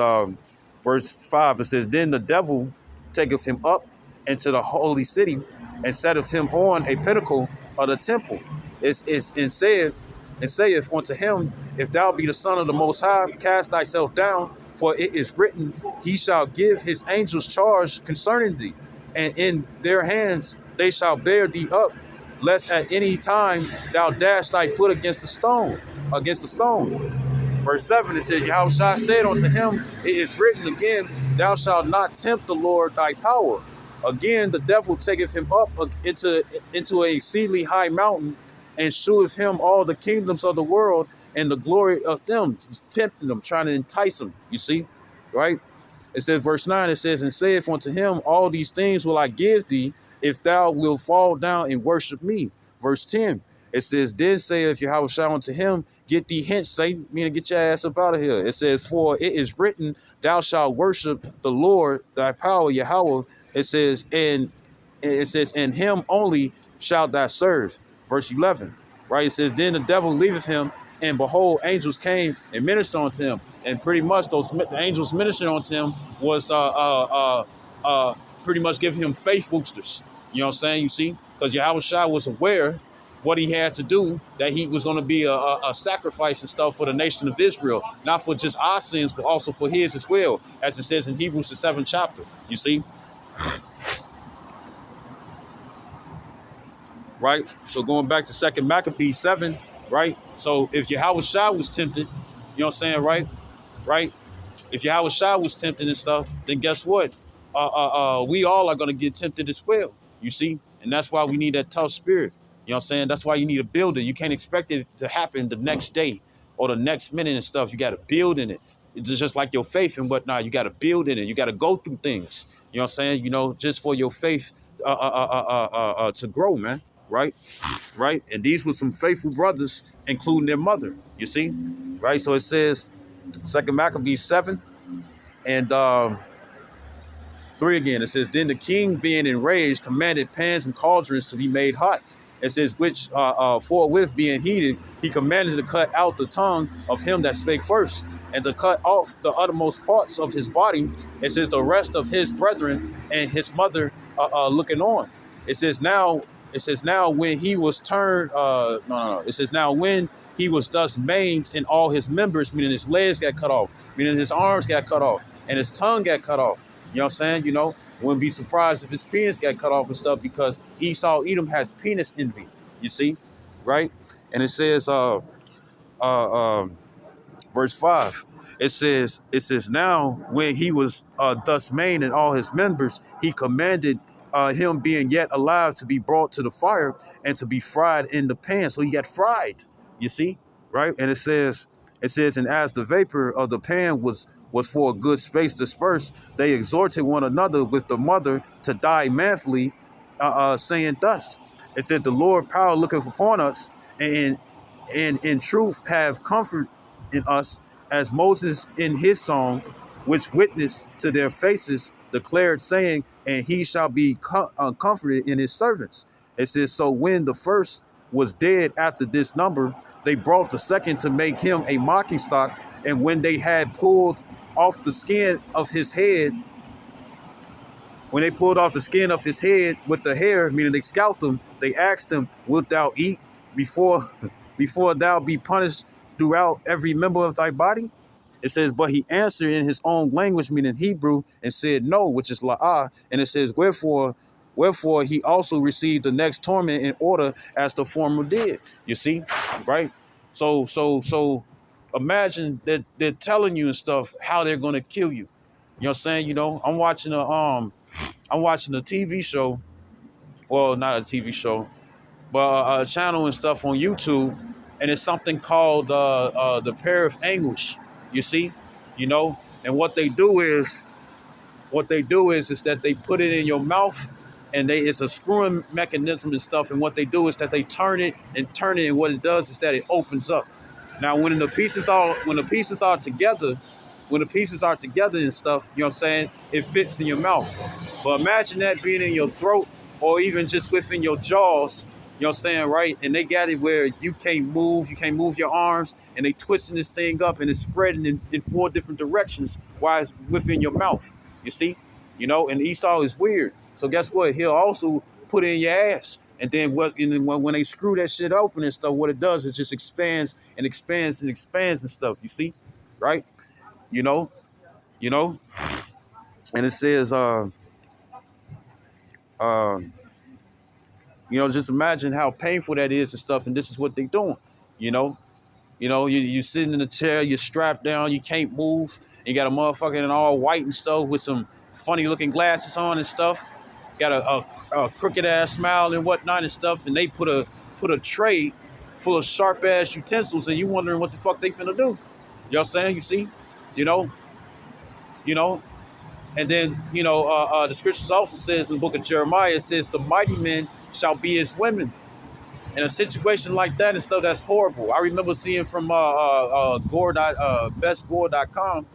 verse 5, it says, then the devil taketh him up into the holy city and setteth him on a pinnacle of the temple. And saith unto him, if thou be the son of the Most High, cast thyself down, for it is written, he shall give his angels charge concerning thee, and in their hands they shall bear thee up, lest at any time thou dash thy foot against a stone. Verse 7, it says, Yahushua said unto him, it is written again, thou shalt not tempt the Lord thy power. Again, the devil taketh him up into an exceedingly high mountain, and sheweth him all the kingdoms of the world and the glory of them. He's tempting them, trying to entice them, you see, right? It says, verse 9, it says, and saith unto him, all these things will I give thee, if thou wilt fall down and worship me. Verse 10, it says, then saith Yahweh unto him, get thee hence, Satan, meaning get your ass up out of here. It says, for it is written, thou shalt worship the Lord thy power, Yahweh. It says, and him only shalt thou serve. Verse 11, right? It says, then the devil leaveth him, and behold, angels came and ministered unto him. And pretty much the angels ministering unto him was pretty much giving him faith boosters. You know what I'm saying? You see? Because Yahushua was aware what he had to do, that he was going to be a sacrifice and stuff for the nation of Israel, not for just our sins, but also for his as well, as it says in Hebrews, the 7th chapter. You see? Right? So going back to 2 Maccabees 7, right? So if Yahushua was tempted, you know what I'm saying, right? Right? If Yahushua was tempted and stuff, then guess what? We all are going to get tempted as well, you see? And that's why we need that tough spirit. You know what I'm saying? That's why you need to build it. You can't expect it to happen the next day or the next minute and stuff. You got to build in it. It's just like your faith and whatnot. You got to build in it. You got to go through things. You know what I'm saying? You know, just for your faith to grow, man. Right? Right? And these were some faithful brothers, including their mother, you see? Right? So it says, 2 Maccabees 7 and 3 again. It says, then the king, being enraged, commanded pans and cauldrons to be made hot. It says, which forthwith being heated, he commanded to cut out the tongue of him that spake first, and to cut off the uttermost parts of his body. It says, the rest of his brethren and his mother looking on. It says now. It says now when he was turned. No. It says now when he was thus maimed in all his members, meaning his legs got cut off, meaning his arms got cut off, and his tongue got cut off. You know what I'm saying? You know, wouldn't be surprised if his penis got cut off and stuff because Esau Edom has penis envy. You see, right? And it says, verse 5, it says now when he was thus maimed in all his members, he commanded him being yet alive to be brought to the fire and to be fried in the pan. So he got fried, you see, right? And it says and as the vapor of the pan was for a good space dispersed, they exhorted one another with the mother to die manfully, saying thus, it said, the Lord power looketh upon us, and in truth have comfort in us, as Moses in his song, which witnessed to their faces, declared, saying, and he shall be comforted in his servants. It says, so when the first was dead after this number, they brought the second to make him a mocking stock. And when they had pulled off the skin of his head, when they pulled off the skin of his head with the hair, meaning they scalped him, they asked him, wilt thou eat before thou be punished throughout every member of thy body? It says, but he answered in his own language, meaning Hebrew, and said no, which is la'ah. And it says, wherefore he also received the next torment in order as the former did. You see, right? So imagine that they're telling you and stuff how they're gonna kill you. You know what I'm saying? You know, I'm watching a TV show. Well, not a TV show, but a channel and stuff on YouTube, and it's something called the Pair of Anguish. You see, you know, and what they do is that they put it in your mouth, and it's a screwing mechanism and stuff. And what they do is that they turn it, and what it does is that it opens up. Now, when the pieces are together and stuff, you know what I'm saying, it fits in your mouth. But imagine that being in your throat or even just within your jaws, you know what I'm saying, right? And they got it where you can't move your arms, and they twisting this thing up and it's spreading in four different directions while it's within your mouth. You see? You know, and Esau is weird. So guess what? He'll also put it in your ass. And then when they screw that shit open and stuff, what it does is just expands and expands and expands and stuff. You see? Right? You know, and it says, just imagine how painful that is and stuff. And this is what they're doing. You sitting in a chair, you're strapped down, you can't move. You got a motherfucker in all white and stuff with some funny looking glasses on and stuff. Got a crooked ass smile and whatnot and stuff. And they put a tray full of sharp ass utensils, and you wondering what the fuck they finna do. You know what I'm saying? You see, you know. And then, the scriptures also says in the book of Jeremiah, it says, the mighty men shall be as women. In a situation like that and stuff, that's horrible. I remember seeing from bestgore.com,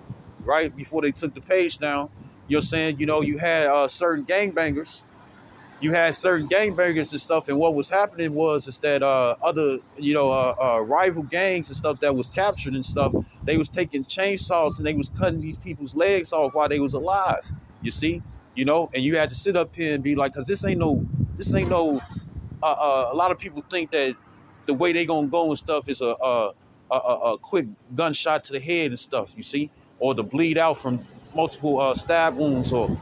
right, before they took the page down, you're saying, you had certain gangbangers. You had certain gangbangers and stuff, and what was happening is that other, rival gangs and stuff that was captured and stuff, they was taking chainsaws and they was cutting these people's legs off while they was alive. You see, and you had to sit up here and be like, because this ain't no. A lot of people think that the way they gonna go and stuff is a quick gunshot to the head and stuff. You see, or to bleed out from multiple stab wounds or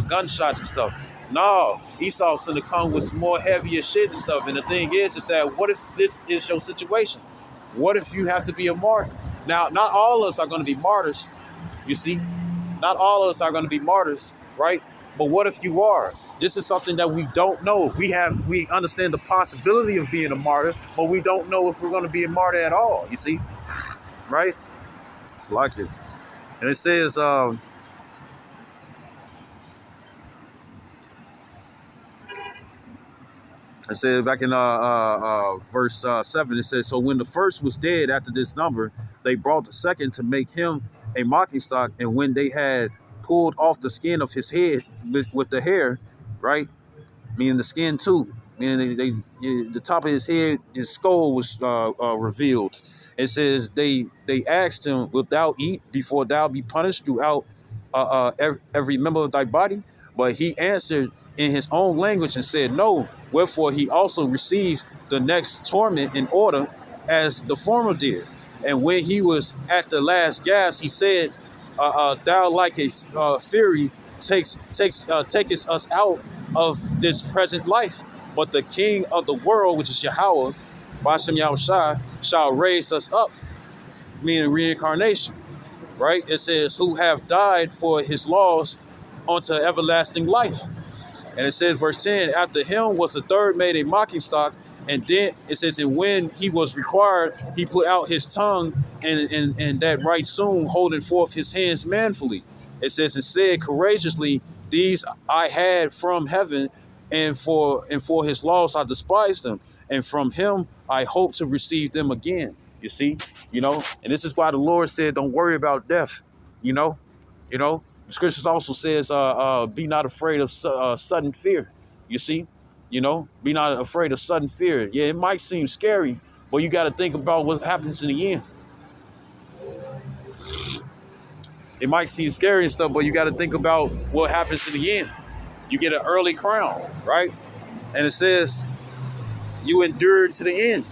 gunshots and stuff. No, Esau's gonna come with some more heavier shit and stuff. And the thing is that what if this is your situation? What if you have to be a martyr? Now, not all of us are going to be martyrs. You see, not all of us are going to be martyrs, right? But what if you are? This is something that we don't know. We understand the possibility of being a martyr, but we don't know if we're going to be a martyr at all. You see, right? It's like it, and it says. It says back in verse 7, it says, so when the first was dead after this number, they brought the second to make him a mocking stock. And when they had pulled off the skin of his head with the hair, right, meaning the skin too, meaning the top of his head, his skull was revealed. It says they asked him, wilt thou eat before thou be punished throughout every member of thy body? But he answered in his own language and said, No. Wherefore he also received the next torment in order as the former did. And when he was at the last gasp, he said, Thou like a fury takest us out of this present life. But the King of the world, which is Yahweh, Bashem Yahushai, shall raise us up, meaning reincarnation, right? It says, who have died for his laws unto everlasting life. And it says, verse 10, after him was the third made a mocking stock. And then it says, and when he was required, he put out his tongue and that right soon, holding forth his hands manfully. It says, and said courageously, these I had from heaven, and for his laws I despised them. And from him I hope to receive them again. You see, and this is why the Lord said, don't worry about death. You know, the scriptures also says, be not afraid of sudden fear. You see, be not afraid of sudden fear. Yeah, it might seem scary, but you got to think about what happens in the end. It might seem scary and stuff, but you got to think about what happens in the end. You get an early crown, right? And it says, you endured to the end.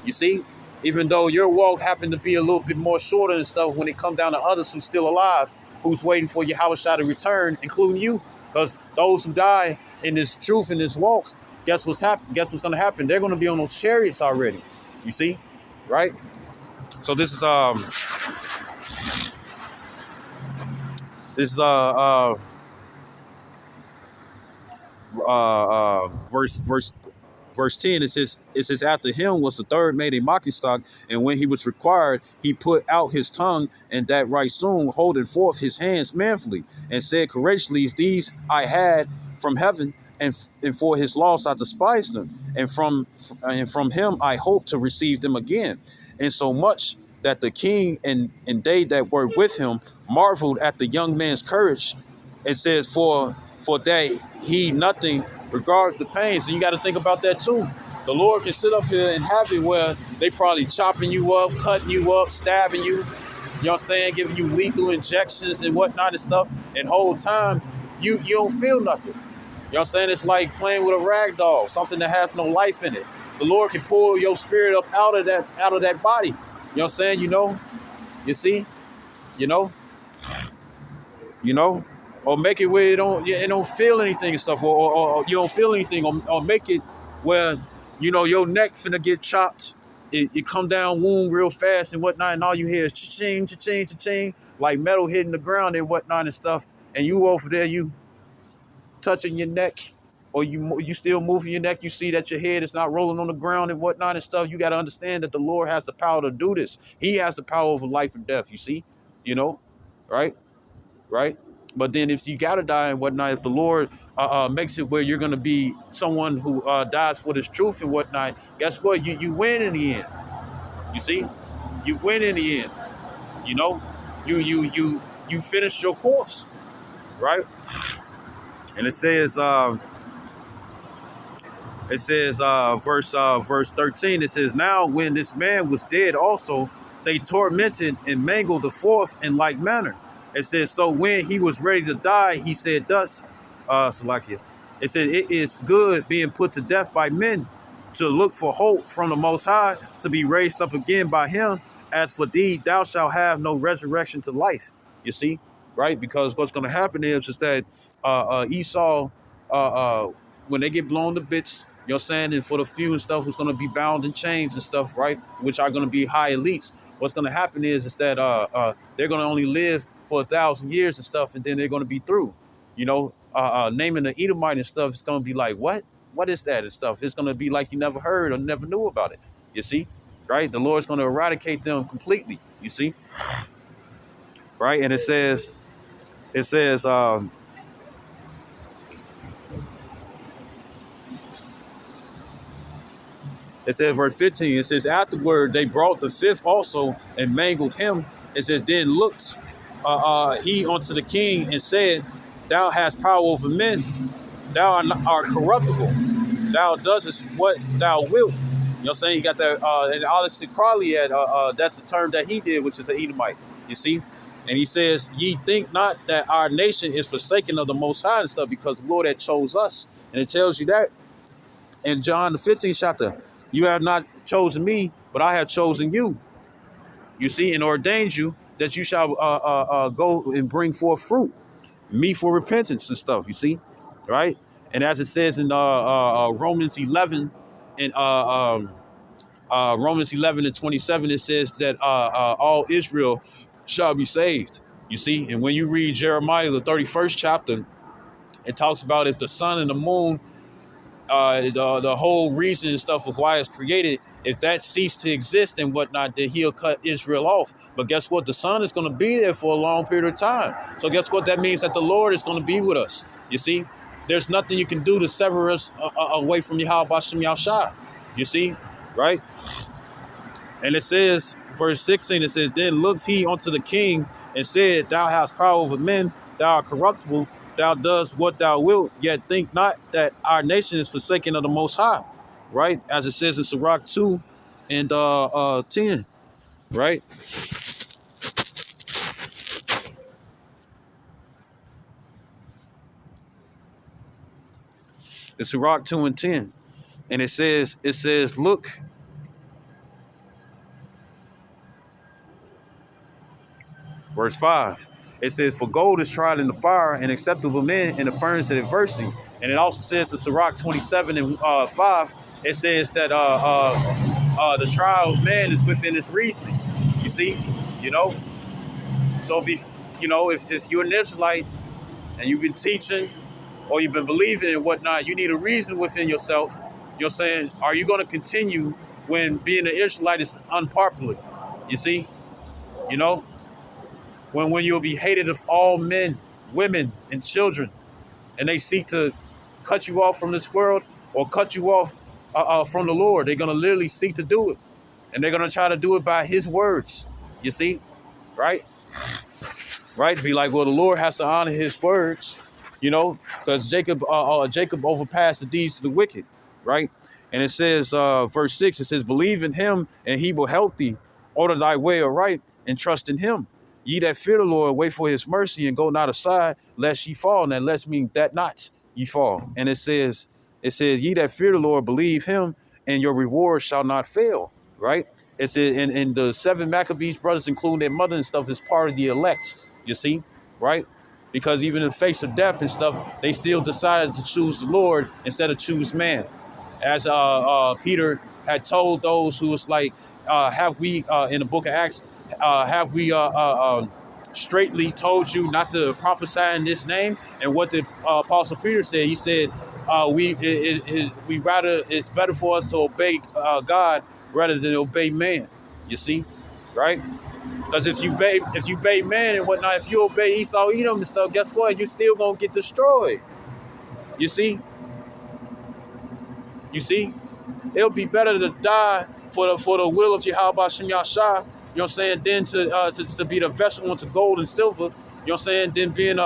You see, even though your walk happened to be a little bit more shorter and stuff, when it comes down to others who's still alive, who's waiting for Yahweh to return, including you, because those who die in this truth, in this walk, guess what's going to happen? They're going to be on those chariots already. You see, right? So this is verse 10, it says, after him was the third made a mocking stock, and when he was required, he put out his tongue, and that right soon, holding forth his hands manfully, and said courageously, these I had from heaven, and for his loss I despised them, and from him I hope to receive them again. And so much that the king and they that were with him marveled at the young man's courage. It says, for that he nothing regards the pain. So you got to think about that too. The Lord can sit up here and have it where they probably chopping you up, cutting you up, stabbing you, you know what I'm saying, giving you lethal injections and whatnot and stuff. And whole time, you don't feel nothing. You know what I'm saying? It's like playing with a rag doll, something that has no life in it. The Lord can pull your spirit up out of that body. You know what I'm saying? You see, or make it where it don't feel anything and stuff, or you don't feel anything, or make it where, your neck finna get chopped. It come down wound real fast and whatnot, and all you hear is cha-ching, cha-ching, cha-ching, like metal hitting the ground and whatnot and stuff. And you over there, you touching your neck, or you still moving your neck. You see that your head is not rolling on the ground and whatnot and stuff. You got to understand that the Lord has the power to do this. He has the power over life and death. You see, right? But then if you got to die and whatnot, if the Lord makes it where you're going to be someone who dies for this truth and whatnot, guess what? You win in the end. You see, you win in the end. You finish your course, right? And it says, verse 13, it says, now when this man was dead also, they tormented and mangled the fourth in like manner. It says, so when he was ready to die, he said thus, Salakia, it said, it is good being put to death by men, to look for hope from the Most High, to be raised up again by him. As for thee, thou shalt have no resurrection to life. You see, right? Because what's going to happen is that Esau, when they get blown to bits, you know what I'm saying, and for the few and stuff who's going to be bound in chains and stuff, right, which are going to be high elites, what's going to happen is that they're going to only live for 1,000 years and stuff, and then they're going to be through. Naming the Edomite and stuff, it's going to be like, what is that and stuff? It's going to be like you never heard or never knew about it. You see, right? The Lord's going to eradicate them completely. You see, right? And it says verse 15, it says, afterward they brought the fifth also and mangled him. It says, then looked he unto the king and said, thou hast power over men, thou art corruptible, thou doest what thou wilt. You know what I'm saying? You got that, and Alistair Crowley that's the term that he did, which is an Edomite. You see? And he says, ye think not that our nation is forsaken of the Most High and stuff, because the Lord had chose us. And it tells you that in John the 15th chapter, you have not chosen me, but I have chosen you. You see, and ordained you that you shall go and bring forth fruit, me for repentance and stuff. You see, right? And as it says in Romans 11 and Romans 11 and 27, it says that all Israel shall be saved. You see, and when you read Jeremiah, the 31st chapter, it talks about if the sun and the moon, the whole reason and stuff of why it's created, if that ceased to exist and whatnot, then he'll cut Israel off. But guess what? The sun is going to be there for a long period of time. So guess what? That means that the Lord is going to be with us. You see, there's nothing you can do to sever us away from Yahweh Bashem Yahshua. You see, right? And it says, verse 16, it says, then looked he unto the king and said, thou hast power over men, thou art corruptible, thou doest what thou wilt, yet think not that our nation is forsaken of the Most High, right? As it says in Sirach 2 and 10, right? It's Sirach 2 and 10. And it says, look, verse 5. It says, for gold is tried in the fire and acceptable men in the furnace of adversity. And it also says in Sirach 27 and 5, it says that the trial of man is within its reasoning. You see, you know, so if you're an Israelite and you've been teaching or you've been believing and whatnot, you need a reason within yourself. You're saying, are you going to continue when being an Israelite is unpopular? You see, you know, when you'll be hated of all men, women, and children, and they seek to cut you off from this world or cut you off from the Lord. They're going to literally seek to do it. And they're going to try to do it by his words. You see? Right? Right? Be like, well, the Lord has to honor his words, you know, because Jacob overpassed the deeds of the wicked. Right? And it says, verse 6, it says, believe in him and he will help thee. Order thy way aright and trust in him. Ye that fear the Lord, wait for his mercy and go not aside, lest ye fall. And that lest mean that not ye fall. And it says, ye that fear the Lord, believe him, and your reward shall not fail. Right? It's in the 7 Maccabees brothers, including their mother and stuff, is part of the elect. You see, right? Because even in the face of death and stuff, they still decided to choose the Lord instead of choose man. As Peter had told those who was like, have we in the book of Acts, have we straightly told you not to prophesy in this name? And what the Apostle Peter said, he said, we rather, it's better for us to obey God rather than obey man. You see, right? Because if you obey man and whatnot, if you obey Esau, Edom and stuff, guess what? You still gonna get destroyed. You see, it'll be better to die for the will of Yahweh Bashem Yahshua, you know what I'm saying, than to be the vessel unto gold and silver, you know what I'm saying, than being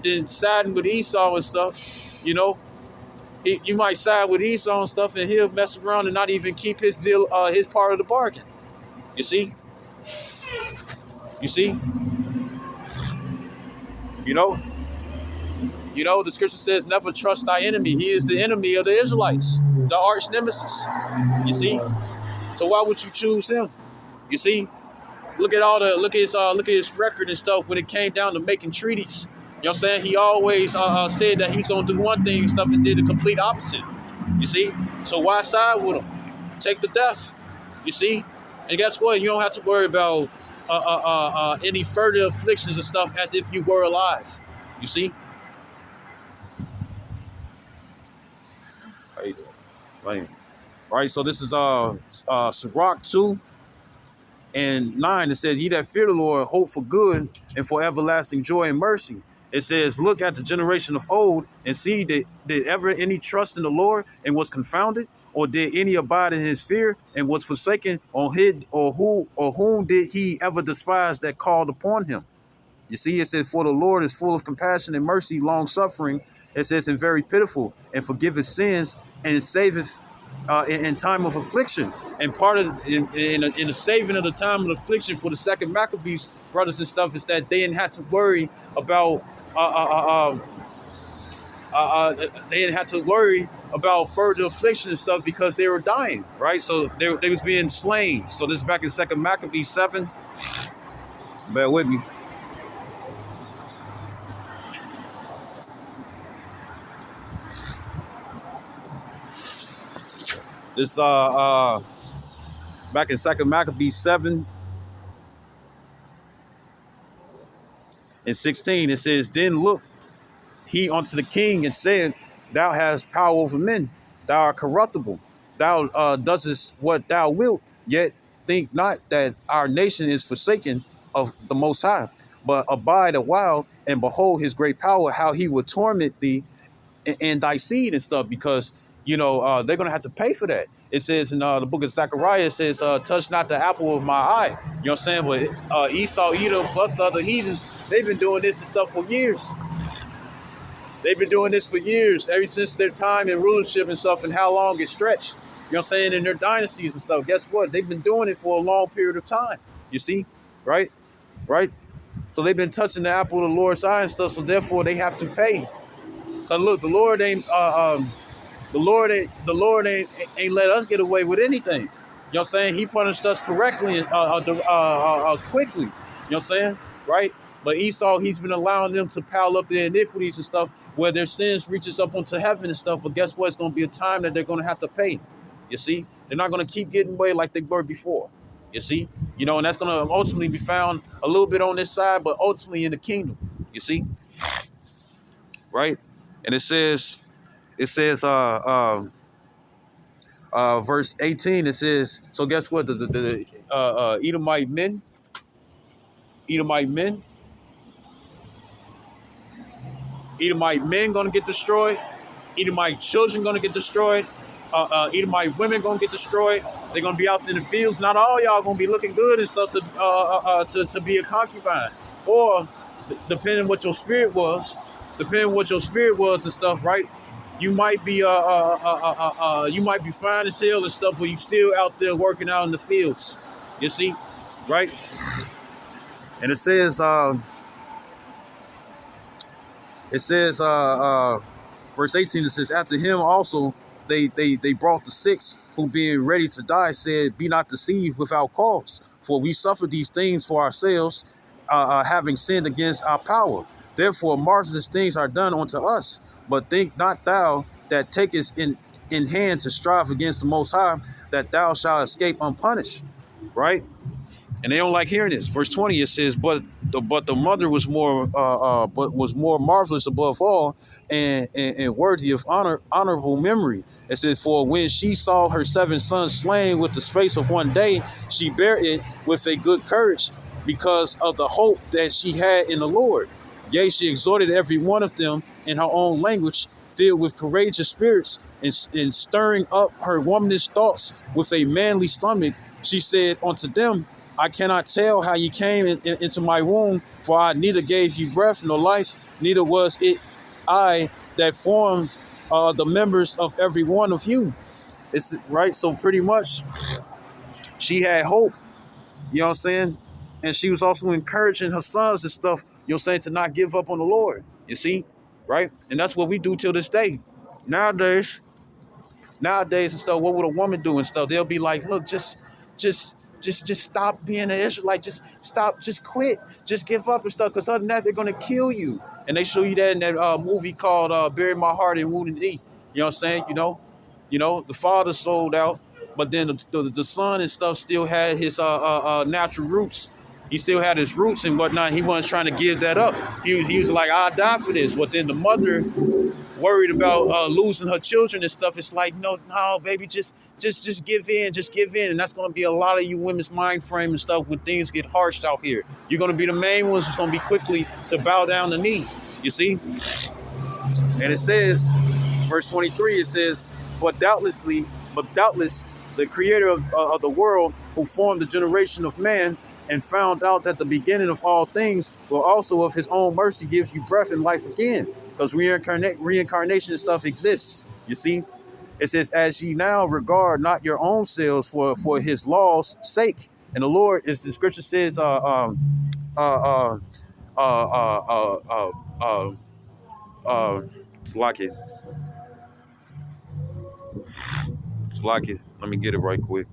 then siding with Esau and stuff, you know. You might side with Esau and stuff, and he'll mess around and not even keep his deal, his part of the bargain. You see, you know. The scripture says, never trust thy enemy. He is the enemy of the Israelites, the arch nemesis. You see? So why would you choose him? You see? Look at his record and stuff when it came down to making treaties. You know what I'm saying? He always said that he was going to do one thing and stuff and did the complete opposite. You see? So why side with him? Take the death. You see? And guess what? You don't have to worry about any further afflictions and stuff as if you were alive. You see? How you doing? Right. Right. So this is Sirach 2 and 9. It says, ye that fear the Lord, hope for good and for everlasting joy and mercy. It says, look at the generation of old and see that did ever any trust in the Lord and was confounded, or did any abide in his fear and was forsaken, or whom did he ever despise that called upon him? You see, it says, for the Lord is full of compassion and mercy, long suffering. It says, and very pitiful, and forgiveth sins and saveth in time of affliction. And part of in the saving of the time of affliction for the second Maccabees brothers and stuff is that they didn't have to worry about uh, uh, uh, they didn't have to worry about further affliction and stuff because they were dying, right? So they was being slain. So this is back in Second Maccabees 7. Bear with me. This back in Second Maccabees 7 and 16, it says, "Then look he unto the king and said, Thou hast power over men, thou art corruptible, thou doest what thou wilt, yet think not that our nation is forsaken of the Most High, but abide a while and behold his great power, how he will torment thee and thy seed and stuff, because they're gonna have to pay for that." It says in the book of Zechariah, it says, "Touch not the apple of my eye." You know what I'm saying? But Esau, Edom, plus the other heathens, they've been doing this and stuff for years. They've been doing this for years, ever since their time in rulership and stuff, and how long it stretched. You know what I'm saying? In their dynasties and stuff. Guess what? They've been doing it for a long period of time. You see? Right? Right? So they've been touching the apple of the Lord's eye and stuff, so therefore they have to pay. Cause look, the Lord ain't let us get away with anything. You know what I'm saying? He punished us correctly and quickly. You know what I'm saying? Right? But Esau, he's been allowing them to pile up their iniquities and stuff where their sins reaches up onto heaven and stuff. But guess what? It's going to be a time that they're going to have to pay. You see? They're not going to keep getting away like they were before. You see? And that's going to ultimately be found a little bit on this side, but ultimately in the kingdom. You see? Right? And it says, verse 18, it says, so guess what? The Edomite men gonna get destroyed. Edomite children gonna get destroyed. Edomite women gonna get destroyed. They're gonna be out in the fields. Not all y'all gonna be looking good and stuff to be a concubine. Or depending what your spirit was, and stuff, right? You might be fine as hell and stuff, but you still out there working out in the fields. You see, right? And it says, verse 18, it says, after him also they brought the six, who being ready to die said, be not deceived without cause, for we suffer these things for ourselves, having sinned against our power. Therefore marvelous things are done unto us. But think not thou that takest in hand to strive against the Most High, that thou shalt escape unpunished. Right? And they don't like hearing this. Verse 20, it says, but the mother was more marvelous above all, and worthy of honorable memory. It says, for when she saw her 7 sons slain with the space of one day, she bare it with a good courage, because of the hope that she had in the Lord. Yea, she exhorted every one of them in her own language, filled with courageous spirits, and stirring up her womanish thoughts with a manly stomach. She said unto them, I cannot tell how ye came into my womb, for I neither gave you breath nor life, neither was it I that formed the members of every one of you. It's right. So pretty much she had hope, you know what I'm saying? And she was also encouraging her sons and stuff, you know what I'm saying, to not give up on the Lord, you see, right? And that's what we do till this day. Nowadays and stuff, what would a woman do and stuff? They'll be like, look, just stop being an Israelite. Just stop. Just quit. Just give up and stuff. Because other than that, they're going to kill you. And they show you that in that movie called Bury My Heart in Wounded Knee. You know what I'm saying? The father sold out, but then the son and stuff still had his natural roots. He still had his roots and whatnot. He wasn't trying to give that up. He was like, I'll die for this. But then the mother, worried about losing her children and stuff, it's like, no, baby, just give in, and that's going to be a lot of you women's mind frame and stuff when things get harsh out here. You're going to be the main ones who's going to be quickly to bow down the knee, you see. And it says, verse 23, it says, but doubtless the creator of the world, who formed the generation of man and found out that the beginning of all things will also of his own mercy gives you breath and life again, because reincarnation and stuff exists, you see. It says, as ye now regard not your own selves for his law's sake. And the Lord, is the scripture says, uh, uh, uh, uh, uh, it's like it, it's like it. Let me get it right quick.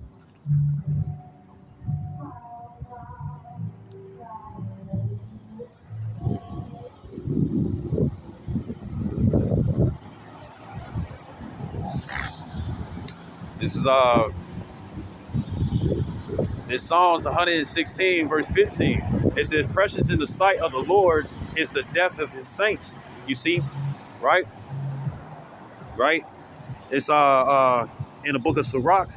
This is it's Psalms 116, verse 15. It says, precious in the sight of the Lord is the death of his saints. You see, right? Right? It's in the book of Sirach,